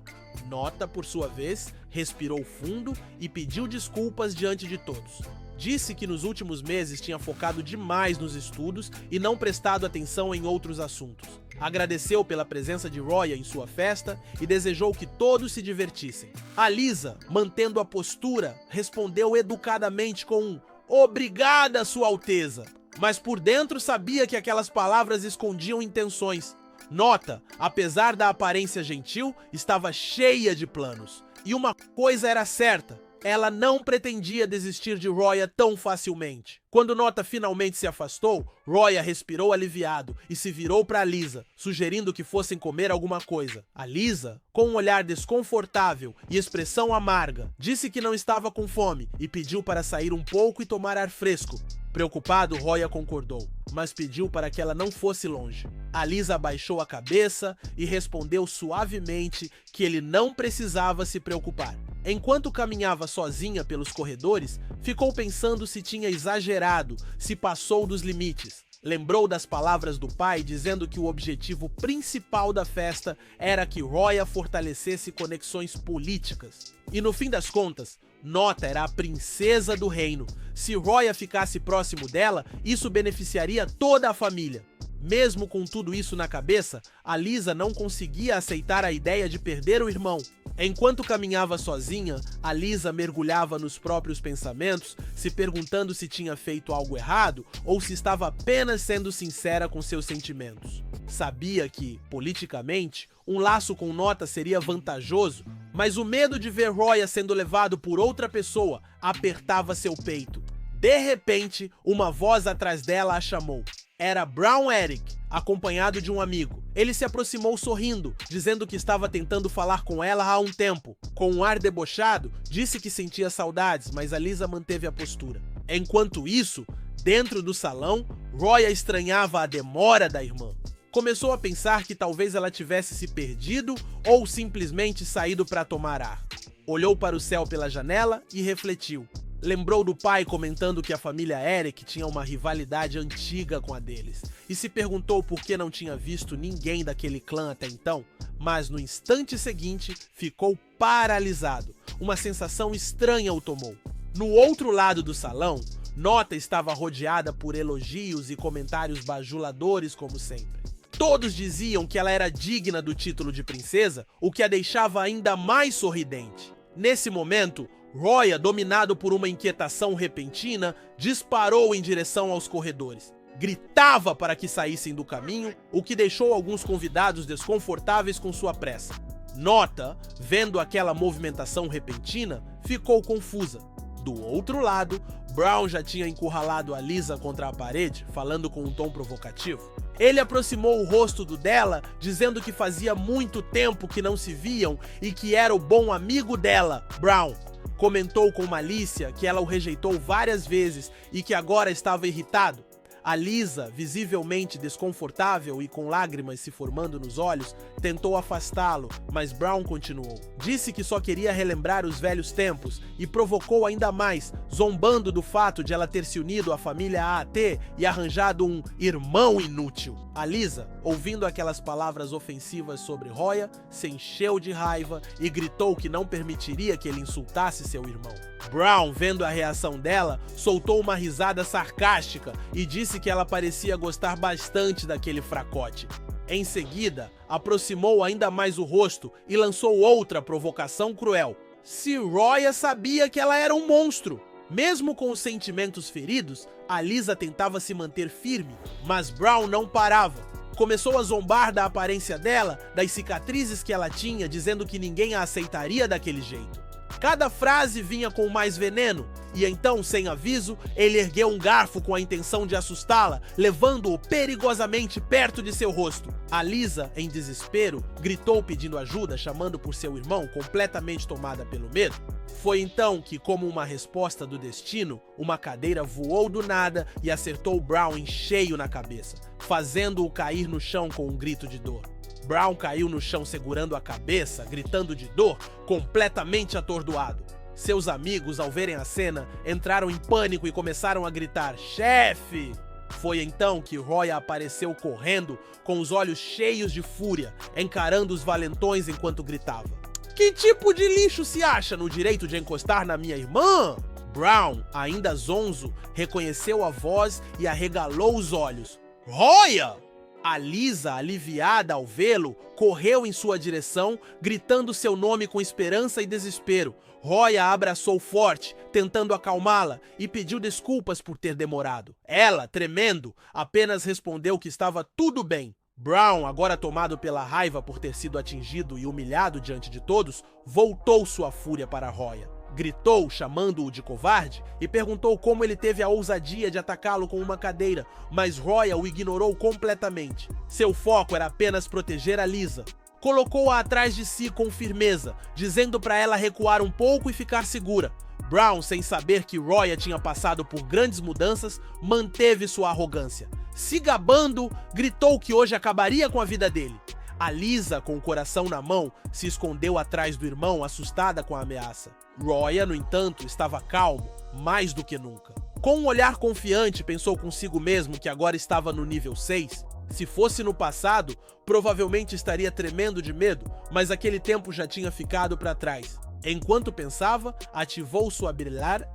Nota, por sua vez, respirou fundo e pediu desculpas diante de todos. Disse que nos últimos meses tinha focado demais nos estudos e não prestado atenção em outros assuntos. Agradeceu pela presença de Roya em sua festa e desejou que todos se divertissem. A Lisa, mantendo a postura, respondeu educadamente com um "Obrigada, Sua Alteza", mas por dentro sabia que aquelas palavras escondiam intenções. Nota, apesar da aparência gentil, estava cheia de planos. E uma coisa era certa: ela não pretendia desistir de Roya tão facilmente. Quando Nota finalmente se afastou, Roya respirou aliviado e se virou para Lisa, sugerindo que fossem comer alguma coisa. A Lisa, com um olhar desconfortável e expressão amarga, disse que não estava com fome e pediu para sair um pouco e tomar ar fresco. Preocupado, Roya concordou, mas pediu para que ela não fosse longe. A Lisa abaixou a cabeça e respondeu suavemente que ele não precisava se preocupar. Enquanto caminhava sozinha pelos corredores, ficou pensando se tinha exagerado, se passou dos limites. Lembrou das palavras do pai dizendo que o objetivo principal da festa era que Roya fortalecesse conexões políticas. E no fim das contas, Nota era a princesa do reino. Se Roya ficasse próximo dela, isso beneficiaria toda a família. Mesmo com tudo isso na cabeça, a Lisa não conseguia aceitar a ideia de perder o irmão. Enquanto caminhava sozinha, a Lisa mergulhava nos próprios pensamentos, se perguntando se tinha feito algo errado ou se estava apenas sendo sincera com seus sentimentos. Sabia que, politicamente, um laço com Nota seria vantajoso, mas o medo de ver Roya sendo levado por outra pessoa apertava seu peito. De repente, uma voz atrás dela a chamou. Era Brown Eric, acompanhado de um amigo. Ele se aproximou sorrindo, dizendo que estava tentando falar com ela há um tempo. Com um ar debochado, disse que sentia saudades, mas a Lisa manteve a postura. Enquanto isso, dentro do salão, Roya estranhava a demora da irmã. Começou a pensar que talvez ela tivesse se perdido ou simplesmente saído para tomar ar. Olhou para o céu pela janela e refletiu. Lembrou do pai comentando que a família Eric tinha uma rivalidade antiga com a deles, e se perguntou por que não tinha visto ninguém daquele clã até então, mas no instante seguinte ficou paralisado. Uma sensação estranha o tomou. No outro lado do salão, Nota estava rodeada por elogios e comentários bajuladores como sempre. Todos diziam que ela era digna do título de princesa, o que a deixava ainda mais sorridente. Nesse momento, Roya, dominado por uma inquietação repentina, disparou em direção aos corredores. Gritava para que saíssem do caminho, o que deixou alguns convidados desconfortáveis com sua pressa. Nota, vendo aquela movimentação repentina, ficou confusa. Do outro lado, Brown já tinha encurralado a Lisa contra a parede, falando com um tom provocativo. Ele aproximou o rosto do dela, dizendo que fazia muito tempo que não se viam e que era o bom amigo dela, Brown. Comentou com malícia que ela o rejeitou várias vezes e que agora estava irritado. A Lisa, visivelmente desconfortável e com lágrimas se formando nos olhos, tentou afastá-lo, mas Brown continuou. Disse que só queria relembrar os velhos tempos e provocou ainda mais, zombando do fato de ela ter se unido à família AAT e arranjado um irmão inútil. A Lisa, ouvindo aquelas palavras ofensivas sobre Roya, se encheu de raiva e gritou que não permitiria que ele insultasse seu irmão. Brown, vendo a reação dela, soltou uma risada sarcástica e disse que ela parecia gostar bastante daquele fracote. Em seguida, aproximou ainda mais o rosto e lançou outra provocação cruel. Se Roya sabia que ela era um monstro. Mesmo com os sentimentos feridos, a Lisa tentava se manter firme, mas Brown não parava. Começou a zombar da aparência dela, das cicatrizes que ela tinha, dizendo que ninguém a aceitaria daquele jeito. Cada frase vinha com mais veneno, e então, sem aviso, ele ergueu um garfo com a intenção de assustá-la, levando-o perigosamente perto de seu rosto. A Lisa, em desespero, gritou pedindo ajuda, chamando por seu irmão, completamente tomada pelo medo. Foi então que, como uma resposta do destino, uma cadeira voou do nada e acertou Brown em cheio na cabeça, fazendo-o cair no chão com um grito de dor. Brown caiu no chão segurando a cabeça, gritando de dor, completamente atordoado. Seus amigos, ao verem a cena, entraram em pânico e começaram a gritar: "Chefe!" Foi então que Roya apareceu correndo, com os olhos cheios de fúria, encarando os valentões enquanto gritava: "Que tipo de lixo se acha no direito de encostar na minha irmã?" Brown, ainda zonzo, reconheceu a voz e arregalou os olhos. "Roya!" A Lisa, aliviada ao vê-lo, correu em sua direção, gritando seu nome com esperança e desespero. Roya a abraçou forte, tentando acalmá-la, e pediu desculpas por ter demorado. Ela, tremendo, apenas respondeu que estava tudo bem. Brown, agora tomado pela raiva por ter sido atingido e humilhado diante de todos, voltou sua fúria para Roya. Gritou, chamando-o de covarde, e perguntou como ele teve a ousadia de atacá-lo com uma cadeira, mas Roya o ignorou completamente. Seu foco era apenas proteger a Lisa. Colocou-a atrás de si com firmeza, dizendo para ela recuar um pouco e ficar segura. Brown, sem saber que Roya tinha passado por grandes mudanças, manteve sua arrogância. Se gabando, gritou que hoje acabaria com a vida dele. A Lisa, com o coração na mão, se escondeu atrás do irmão, assustada com a ameaça. Roya, no entanto, estava calmo, mais do que nunca. Com um olhar confiante, pensou consigo mesmo que agora estava no nível 6. Se fosse no passado, provavelmente estaria tremendo de medo, mas aquele tempo já tinha ficado para trás. Enquanto pensava, ativou sua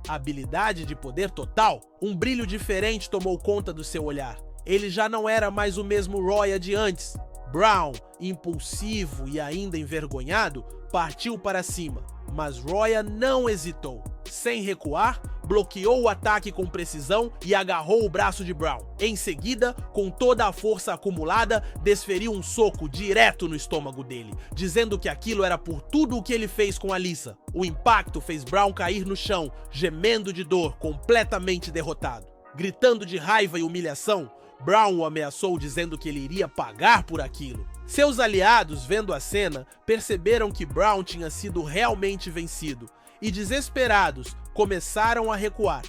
habilidade de poder total. Um brilho diferente tomou conta do seu olhar. Ele já não era mais o mesmo Roya de antes. Brown, impulsivo e ainda envergonhado, partiu para cima, mas Roya não hesitou. Sem recuar, bloqueou o ataque com precisão e agarrou o braço de Brown. Em seguida, com toda a força acumulada, desferiu um soco direto no estômago dele, dizendo que aquilo era por tudo o que ele fez com a Lisa. O impacto fez Brown cair no chão, gemendo de dor, completamente derrotado. Gritando de raiva e humilhação, Brown o ameaçou dizendo que ele iria pagar por aquilo. Seus aliados, vendo a cena, perceberam que Brown tinha sido realmente vencido e, desesperados, começaram a recuar.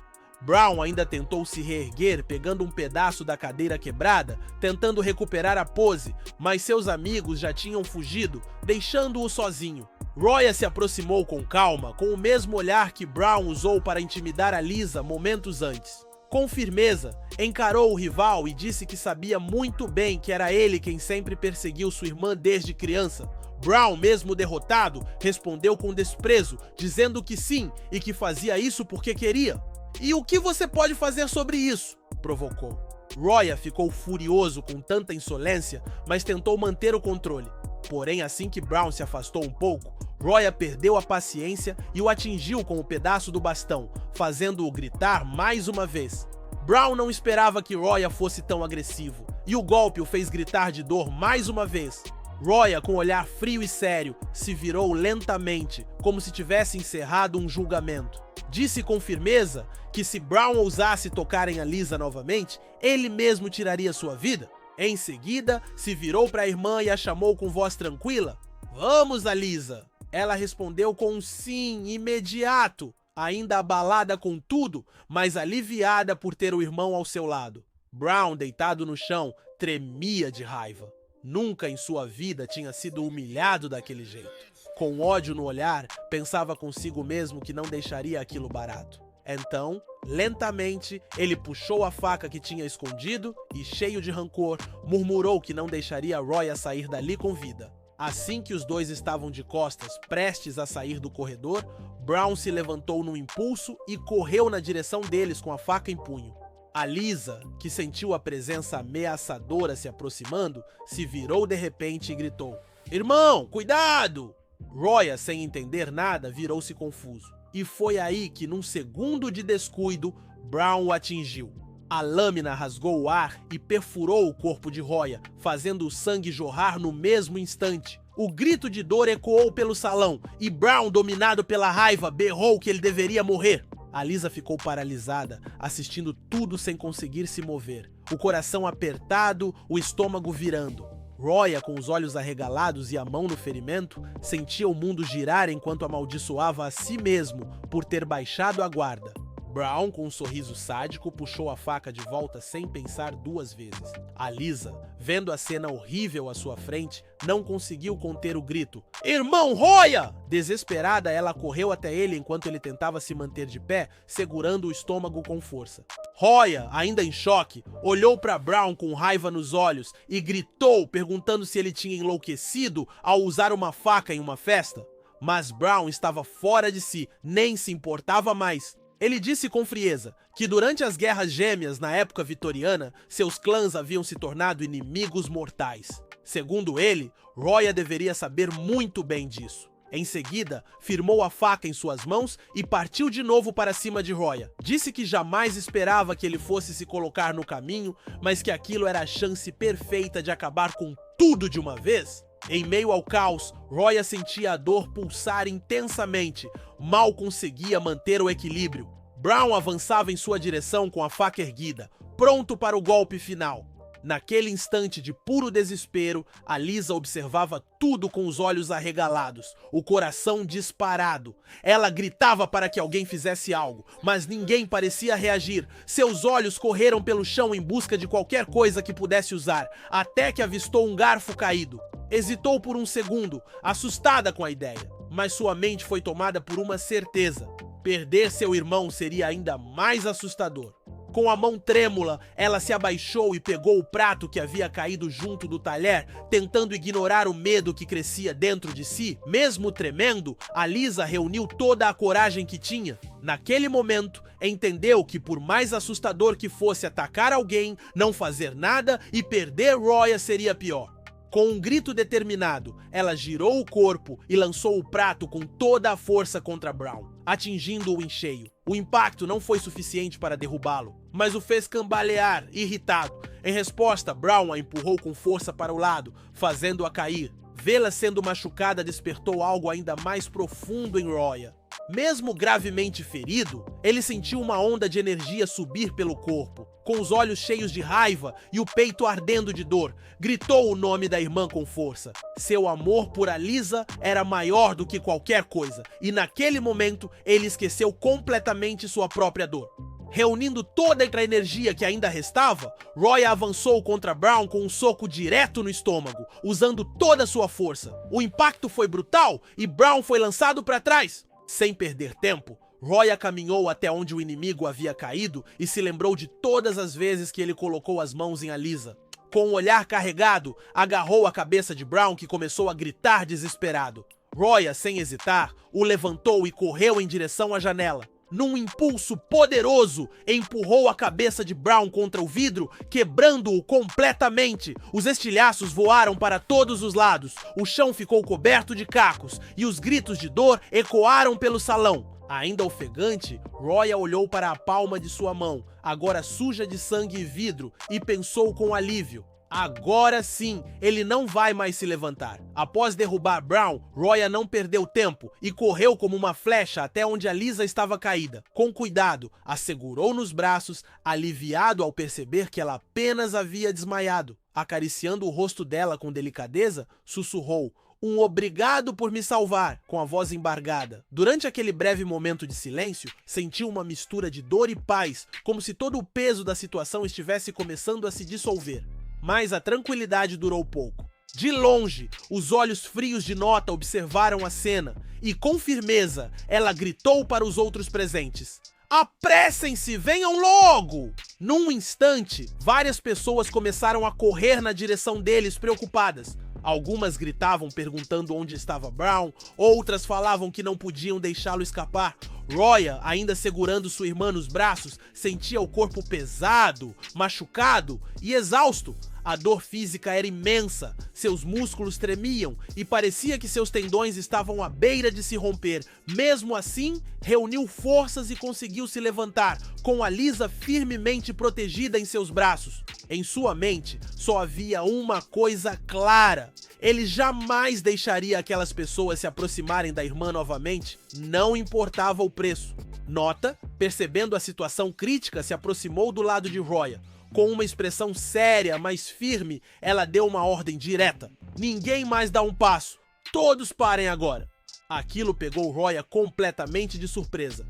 Brown ainda tentou se reerguer, pegando um pedaço da cadeira quebrada, tentando recuperar a pose, mas seus amigos já tinham fugido, deixando-o sozinho. Roya se aproximou com calma, com o mesmo olhar que Brown usou para intimidar a Lisa momentos antes. Com firmeza, encarou o rival e disse que sabia muito bem que era ele quem sempre perseguiu sua irmã desde criança. Brown, mesmo derrotado, respondeu com desprezo, dizendo que sim e que fazia isso porque queria. "E o que você pode fazer sobre isso?" provocou. Roya ficou furioso com tanta insolência, mas tentou manter o controle. Porém, assim que Brown se afastou um pouco, Roya perdeu a paciência e o atingiu com o pedaço do bastão, fazendo-o gritar mais uma vez. Brown não esperava que Roya fosse tão agressivo, e o golpe o fez gritar de dor mais uma vez. Roya, com um olhar frio e sério, se virou lentamente, como se tivesse encerrado um julgamento. Disse com firmeza que se Brown ousasse tocar em Lisa novamente, ele mesmo tiraria sua vida. Em seguida, se virou para a irmã e a chamou com voz tranquila. "Vamos, Lisa!" Ela respondeu com um sim imediato, ainda abalada com tudo, mas aliviada por ter o irmão ao seu lado. Brown, deitado no chão, tremia de raiva. Nunca em sua vida tinha sido humilhado daquele jeito. Com ódio no olhar, pensava consigo mesmo que não deixaria aquilo barato. Então, lentamente, ele puxou a faca que tinha escondido e, cheio de rancor, murmurou que não deixaria Roya sair dali com vida. Assim que os dois estavam de costas, prestes a sair do corredor, Brown se levantou num impulso e correu na direção deles com a faca em punho. A Lisa, que sentiu a presença ameaçadora se aproximando, se virou de repente e gritou: "Irmão, cuidado!" Roya, sem entender nada, virou-se confuso. E foi aí que, num segundo de descuido, Brown o atingiu. A lâmina rasgou o ar e perfurou o corpo de Roya, fazendo o sangue jorrar no mesmo instante. O grito de dor ecoou pelo salão e Brown, dominado pela raiva, berrou que ele deveria morrer. A Lisa ficou paralisada, assistindo tudo sem conseguir se mover. O coração apertado, o estômago virando. Roya, com os olhos arregalados e a mão no ferimento, sentia o mundo girar enquanto amaldiçoava a si mesmo por ter baixado a guarda. Brown, com um sorriso sádico, puxou a faca de volta sem pensar duas vezes. A Lisa, vendo a cena horrível à sua frente, não conseguiu conter o grito: "Irmão Roya!" Desesperada, ela correu até ele enquanto ele tentava se manter de pé, segurando o estômago com força. Roya, ainda em choque, olhou para Brown com raiva nos olhos e gritou, perguntando se ele tinha enlouquecido ao usar uma faca em uma festa. Mas Brown estava fora de si, nem se importava mais. Ele disse com frieza que durante as guerras gêmeas na época vitoriana, seus clãs haviam se tornado inimigos mortais. Segundo ele, Roya deveria saber muito bem disso. Em seguida, firmou a faca em suas mãos e partiu de novo para cima de Roya. Disse que jamais esperava que ele fosse se colocar no caminho, mas que aquilo era a chance perfeita de acabar com tudo de uma vez. Em meio ao caos, Roya sentia a dor pulsar intensamente. Mal conseguia manter o equilíbrio. Brown avançava em sua direção com a faca erguida, pronto para o golpe final. Naquele instante de puro desespero, a Lisa observava tudo com os olhos arregalados, o coração disparado. Ela gritava para que alguém fizesse algo, mas ninguém parecia reagir. Seus olhos correram pelo chão em busca de qualquer coisa que pudesse usar, até que avistou um garfo caído. Hesitou por um segundo, assustada com a ideia, mas sua mente foi tomada por uma certeza. Perder seu irmão seria ainda mais assustador. Com a mão trêmula, ela se abaixou e pegou o prato que havia caído junto do talher, tentando ignorar o medo que crescia dentro de si. Mesmo tremendo, a Lisa reuniu toda a coragem que tinha. Naquele momento, entendeu que por mais assustador que fosse atacar alguém, não fazer nada e perder Roya seria pior. Com um grito determinado, ela girou o corpo e lançou o prato com toda a força contra Brown, atingindo-o em cheio. O impacto não foi suficiente para derrubá-lo, mas o fez cambalear, irritado. Em resposta, Brown a empurrou com força para o lado, fazendo-a cair. Vê-la sendo machucada despertou algo ainda mais profundo em Roya. Mesmo gravemente ferido, ele sentiu uma onda de energia subir pelo corpo. Com os olhos cheios de raiva e o peito ardendo de dor, gritou o nome da irmã com força. Seu amor por Lisa era maior do que qualquer coisa, e naquele momento ele esqueceu completamente sua própria dor. Reunindo toda a energia que ainda restava, Roya avançou contra Brown com um soco direto no estômago, usando toda a sua força. O impacto foi brutal e Brown foi lançado para trás. Sem perder tempo, Roya caminhou até onde o inimigo havia caído e se lembrou de todas as vezes que ele colocou as mãos em Lisa. Com o olhar carregado, agarrou a cabeça de Brown, que começou a gritar desesperado. Roya, sem hesitar, o levantou e correu em direção à janela. Num impulso poderoso, empurrou a cabeça de Brown contra o vidro, quebrando-o completamente. Os estilhaços voaram para todos os lados, o chão ficou coberto de cacos e os gritos de dor ecoaram pelo salão. Ainda ofegante, Roya olhou para a palma de sua mão, agora suja de sangue e vidro, e pensou com alívio. Agora sim, ele não vai mais se levantar. Após derrubar Brown, Roya não perdeu tempo e correu como uma flecha até onde Lisa estava caída. Com cuidado, a segurou nos braços, aliviado ao perceber que ela apenas havia desmaiado. Acariciando o rosto dela com delicadeza, sussurrou: "Um obrigado por me salvar", com a voz embargada. Durante aquele breve momento de silêncio, sentiu uma mistura de dor e paz, como se todo o peso da situação estivesse começando a se dissolver. Mas a tranquilidade durou pouco. De longe, os olhos frios de Nota observaram a cena e, com firmeza, ela gritou para os outros presentes: "Apressem-se, venham logo!" Num instante, várias pessoas começaram a correr na direção deles, preocupadas. Algumas gritavam perguntando onde estava Brown, outras falavam que não podiam deixá-lo escapar. Roya, ainda segurando sua irmã nos braços, sentia o corpo pesado, machucado e exausto. A dor física era imensa, seus músculos tremiam e parecia que seus tendões estavam à beira de se romper. Mesmo assim, reuniu forças e conseguiu se levantar, com Lisa firmemente protegida em seus braços. Em sua mente, só havia uma coisa clara: ele jamais deixaria aquelas pessoas se aproximarem da irmã novamente, não importava o preço. Nota, percebendo a situação crítica, se aproximou do lado de Roya. Com uma expressão séria, mas firme, ela deu uma ordem direta: "Ninguém mais dá um passo. Todos parem agora." Aquilo pegou Roya completamente de surpresa.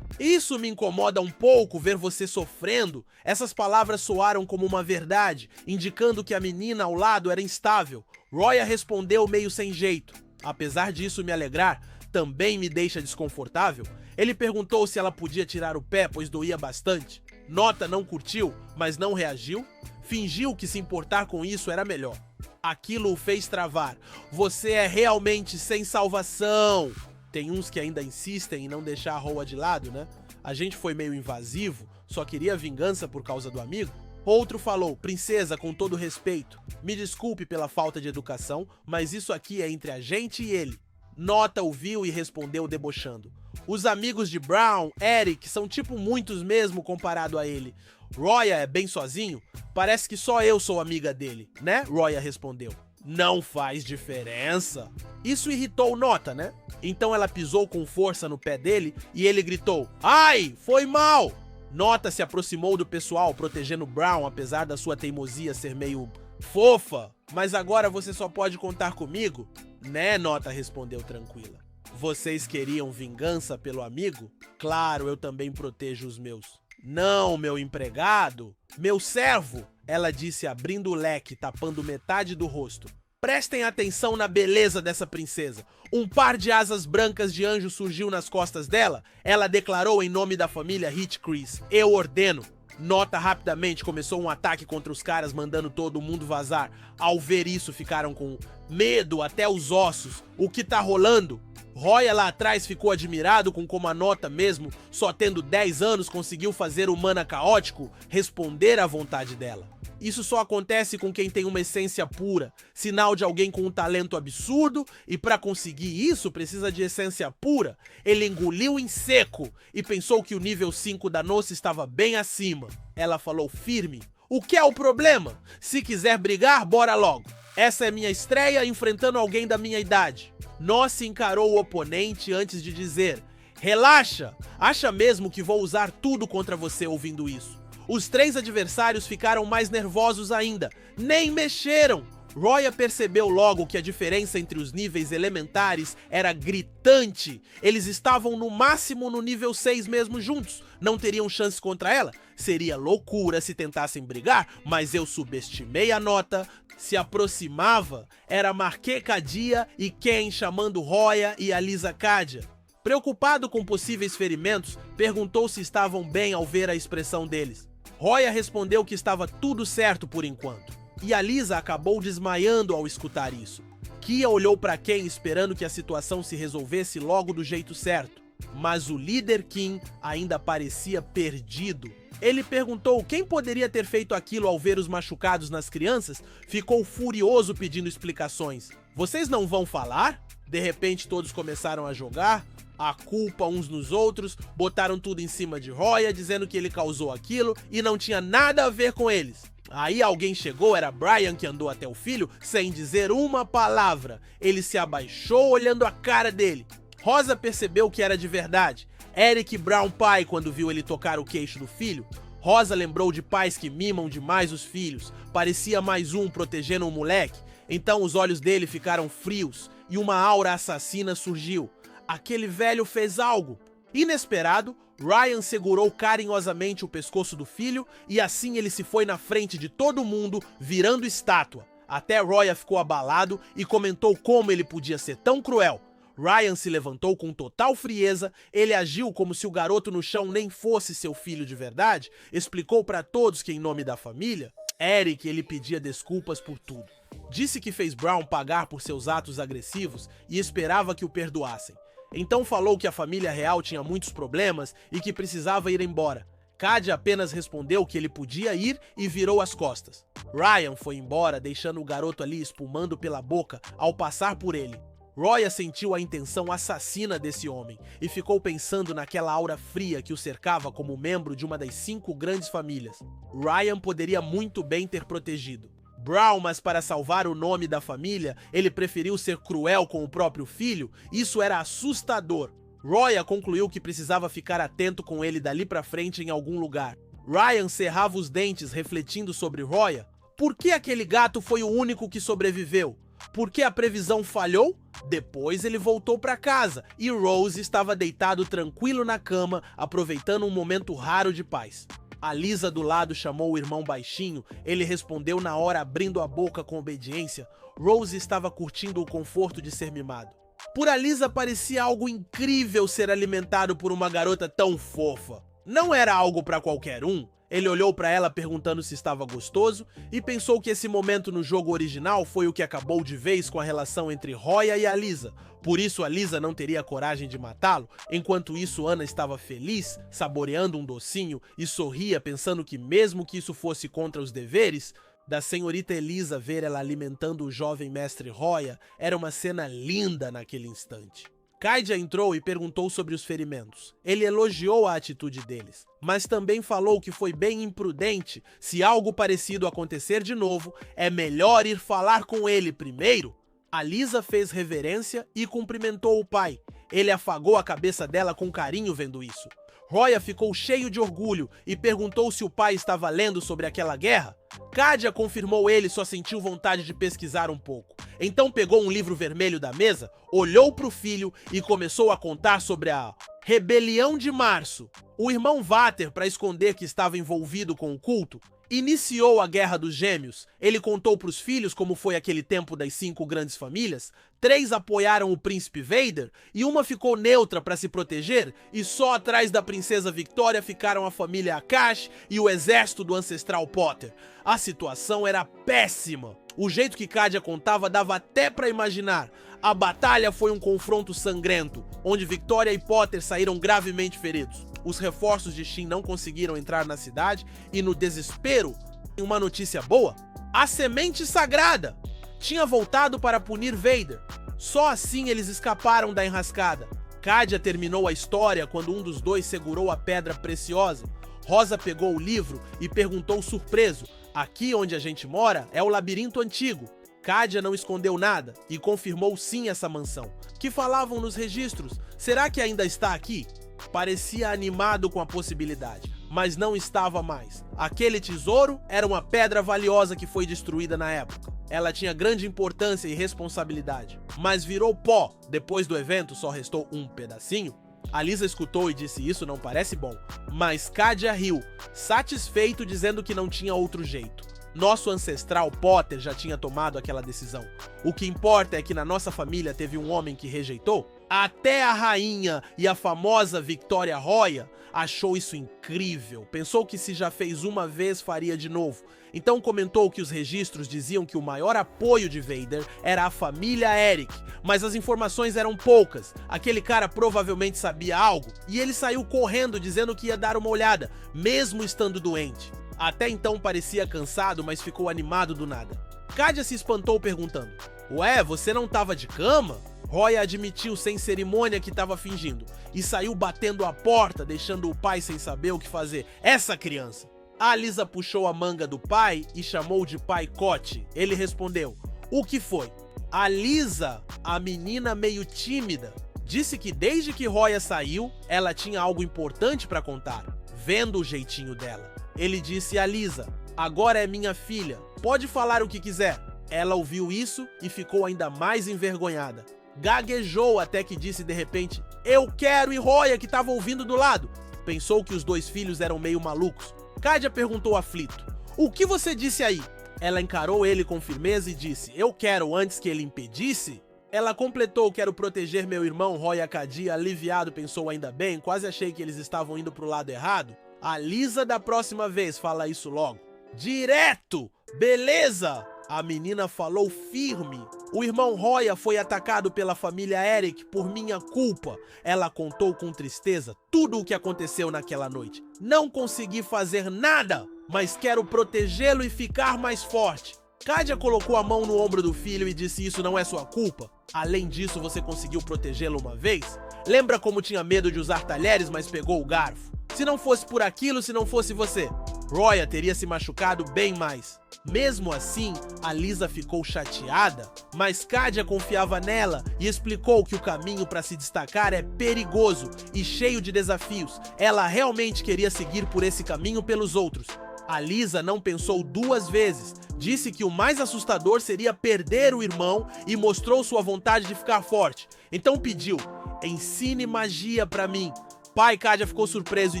"Isso me incomoda um pouco, ver você sofrendo." Essas palavras soaram como uma verdade, indicando que a menina ao lado era instável. Roya respondeu meio sem jeito: "Apesar disso me alegrar, também me deixa desconfortável." Ele perguntou se ela podia tirar o pé, pois doía bastante. Nota não curtiu, mas não reagiu. Fingiu que se importar com isso era melhor. Aquilo o fez travar. "Você é realmente sem salvação." Tem uns que ainda insistem em não deixar a Roya de lado, né? A gente foi meio invasivo, só queria vingança por causa do amigo. Outro falou: "Princesa, com todo respeito, me desculpe pela falta de educação, mas isso aqui é entre a gente e ele." Nota ouviu e respondeu debochando: "Os amigos de Brown, Eric, são tipo muitos mesmo comparado a ele. Roya é bem sozinho? Parece que só eu sou amiga dele, né?" Roya respondeu. Não faz diferença. Isso irritou Nota, né? Então ela pisou com força no pé dele e ele gritou: "Ai, foi mal!" Nota se aproximou do pessoal, protegendo Brown, apesar da sua teimosia ser meio fofa. "Mas agora você só pode contar comigo?" "Né?" Nota respondeu tranquila. "Vocês queriam vingança pelo amigo? Claro, eu também protejo os meus." "Não, meu empregado, meu servo," ela disse, abrindo o leque, tapando metade do rosto. "Prestem atenção na beleza dessa princesa. Um par de asas brancas de anjo surgiu nas costas dela. Ela declarou em nome da família Hitchcrease: 'Eu ordeno.'" Nota rapidamente começou um ataque contra os caras, mandando todo mundo vazar. Ao ver isso, ficaram com medo até os ossos. "O que tá rolando?" Roya lá atrás ficou admirado com como a Nota, mesmo só tendo 10 anos, conseguiu fazer o mana caótico responder à vontade dela. Isso só acontece com quem tem uma essência pura, sinal de alguém com um talento absurdo, e para conseguir isso precisa de essência pura. Ele engoliu em seco e pensou que o nível 5 da Noce estava bem acima. Ela falou firme: "O que é o problema? Se quiser brigar, bora logo. Essa é minha estreia enfrentando alguém da minha idade." Noce encarou o oponente antes de dizer: "Relaxa, acha mesmo que vou usar tudo contra você?" Ouvindo isso, os 3 adversários ficaram mais nervosos ainda, nem mexeram. Roya percebeu logo que a diferença entre os níveis elementares era gritante. Eles estavam no máximo no nível 6 mesmo juntos. Não teriam chance contra ela? Seria loucura se tentassem brigar, mas eu subestimei a Nota. Se aproximava, era Marquê Cadia e Ken chamando Roya e Alisa Cadia. Preocupado com possíveis ferimentos, perguntou se estavam bem ao ver a expressão deles. Roya respondeu que estava tudo certo por enquanto. E Alisa acabou desmaiando ao escutar isso. Kia olhou para Ken esperando que a situação se resolvesse logo do jeito certo. Mas o líder Kim ainda parecia perdido. Ele perguntou quem poderia ter feito aquilo ao ver os machucados nas crianças, ficou furioso pedindo explicações. "Vocês não vão falar?" De repente todos começaram a jogar a culpa uns nos outros, botaram tudo em cima de Roya, dizendo que ele causou aquilo e não tinha nada a ver com eles. Aí alguém chegou, era Brian, que andou até o filho sem dizer uma palavra. Ele se abaixou olhando a cara dele. Rosa percebeu que era de verdade. Eric Brown pai, quando viu ele tocar o queixo do filho. Rosa lembrou de pais que mimam demais os filhos. Parecia mais um protegendo o moleque. Então os olhos dele ficaram frios e uma aura assassina surgiu. Aquele velho fez algo. Inesperado, Ryan segurou carinhosamente o pescoço do filho e assim ele se foi na frente de todo mundo, virando estátua. Até Roya ficou abalado e comentou como ele podia ser tão cruel. Ryan se levantou com total frieza, ele agiu como se o garoto no chão nem fosse seu filho de verdade, explicou para todos que em nome da família, Eric, ele pedia desculpas por tudo. Disse que fez Brown pagar por seus atos agressivos e esperava que o perdoassem. Então falou que a família real tinha muitos problemas e que precisava ir embora. Cadia apenas respondeu que ele podia ir e virou as costas. Ryan foi embora, deixando o garoto ali espumando pela boca ao passar por ele. Roya sentiu a intenção assassina desse homem e ficou pensando naquela aura fria que o cercava como membro de uma das 5 grandes famílias. Ryan poderia muito bem ter protegido Brown, mas para salvar o nome da família, ele preferiu ser cruel com o próprio filho. Isso era assustador. Roya concluiu que precisava ficar atento com ele dali pra frente em algum lugar. Ryan cerrava os dentes, refletindo sobre Roya. Por que aquele gato foi o único que sobreviveu? Por que a previsão falhou? Depois ele voltou para casa e Rose estava deitado tranquilo na cama, aproveitando um momento raro de paz. Alisa do lado chamou o irmão baixinho, ele respondeu na hora abrindo a boca com obediência. Rose estava curtindo o conforto de ser mimado. Por Alisa parecia algo incrível ser alimentado por uma garota tão fofa. Não era algo para qualquer um. Ele olhou para ela perguntando se estava gostoso e pensou que esse momento no jogo original foi o que acabou de vez com a relação entre Roya e Alisa. Por isso Alisa não teria coragem de matá-lo. Enquanto isso, Ana estava feliz, saboreando um docinho e sorria pensando que mesmo que isso fosse contra os deveres da senhorita Elisa, ver ela alimentando o jovem mestre Roya era uma cena linda naquele instante. Kaidia entrou e perguntou sobre os ferimentos. Ele elogiou a atitude deles, mas também falou que foi bem imprudente. Se algo parecido acontecer de novo, é melhor ir falar com ele primeiro. Alisa fez reverência e cumprimentou o pai. Ele afagou a cabeça dela com carinho vendo isso. Roya ficou cheio de orgulho e perguntou se o pai estava lendo sobre aquela guerra. Kaidia confirmou ele só sentiu vontade de pesquisar um pouco. Então pegou um livro vermelho da mesa, olhou para o filho e começou a contar sobre a Rebelião de Março. O irmão Vater, para esconder que estava envolvido com o culto, iniciou a Guerra dos Gêmeos. Ele contou para os filhos como foi aquele tempo das 5 grandes famílias. 3 apoiaram o príncipe Vader e uma ficou neutra para se proteger, e só atrás da princesa Victoria ficaram a família Akash e o exército do ancestral Potter. A situação era péssima. O jeito que Kaidia contava dava até para imaginar. A batalha foi um confronto sangrento, onde Victoria e Potter saíram gravemente feridos. Os reforços de Shin não conseguiram entrar na cidade e, no desespero, uma notícia boa: a semente sagrada tinha voltado para punir Vader. Só assim eles escaparam da enrascada. Kaidia terminou a história quando um dos dois segurou a pedra preciosa. Rosa pegou o livro e perguntou surpreso: aqui onde a gente mora é o labirinto antigo. Kaidia não escondeu nada e confirmou sim essa mansão, que falavam nos registros. Será que ainda está aqui? Parecia animado com a possibilidade, mas não estava mais. Aquele tesouro era uma pedra valiosa que foi destruída na época. Ela tinha grande importância e responsabilidade, mas virou pó. Depois do evento só restou um pedacinho. Alisa escutou e disse: isso não parece bom. Mas Kaidia riu, satisfeito, dizendo que não tinha outro jeito. Nosso ancestral Potter já tinha tomado aquela decisão. O que importa é que na nossa família teve um homem que rejeitou. Até a rainha e a famosa Victoria Roya achou isso incrível. Pensou que se já fez uma vez, faria de novo. Então comentou que os registros diziam que o maior apoio de Vader era a família Eric, mas as informações eram poucas. Aquele cara provavelmente sabia algo e ele saiu correndo dizendo que ia dar uma olhada, mesmo estando doente. Até então parecia cansado, mas ficou animado do nada. Kaidia se espantou perguntando: ué, você não tava de cama? Roya admitiu sem cerimônia que estava fingindo e saiu batendo a porta, deixando o pai sem saber o que fazer. Essa criança! A Alisa puxou a manga do pai e chamou de pai Cote. Ele respondeu: o que foi? Alisa, a menina meio tímida, disse que desde que Roya saiu, ela tinha algo importante para contar, vendo o jeitinho dela. Ele disse: Alisa, agora é minha filha, pode falar o que quiser. Ela ouviu isso e ficou ainda mais envergonhada. Gaguejou até que disse de repente: eu quero, e Roya, que estava ouvindo do lado. Pensou que os dois filhos eram meio malucos. Kaidia perguntou aflito: o que você disse aí? Ela encarou ele com firmeza e disse: eu quero, antes que ele impedisse. Ela completou: quero proteger meu irmão. Roya Cadia, aliviado, pensou: ainda bem, quase achei que eles estavam indo pro lado errado. Alisa, da próxima vez, fala isso logo. Direto! Beleza! A menina falou firme. O irmão Roya foi atacado pela família Eric por minha culpa. Ela contou com tristeza tudo o que aconteceu naquela noite. Não consegui fazer nada, mas quero protegê-lo e ficar mais forte. Kaidia colocou a mão no ombro do filho e disse: isso não é sua culpa. Além disso, você conseguiu protegê-lo uma vez? Lembra como tinha medo de usar talheres, mas pegou o garfo? Se não fosse por aquilo, se não fosse você, Roya teria se machucado bem mais. Mesmo assim, Alisa ficou chateada, mas Kaidia confiava nela e explicou que o caminho para se destacar é perigoso e cheio de desafios. Ela realmente queria seguir por esse caminho pelos outros. Alisa não pensou 2 vezes, disse que o mais assustador seria perder o irmão e mostrou sua vontade de ficar forte. Então pediu: ensine magia pra mim. Pai Kaidia ficou surpreso e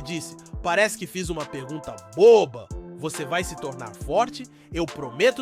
disse: parece que fiz uma pergunta boba. Você vai se tornar forte? Eu prometo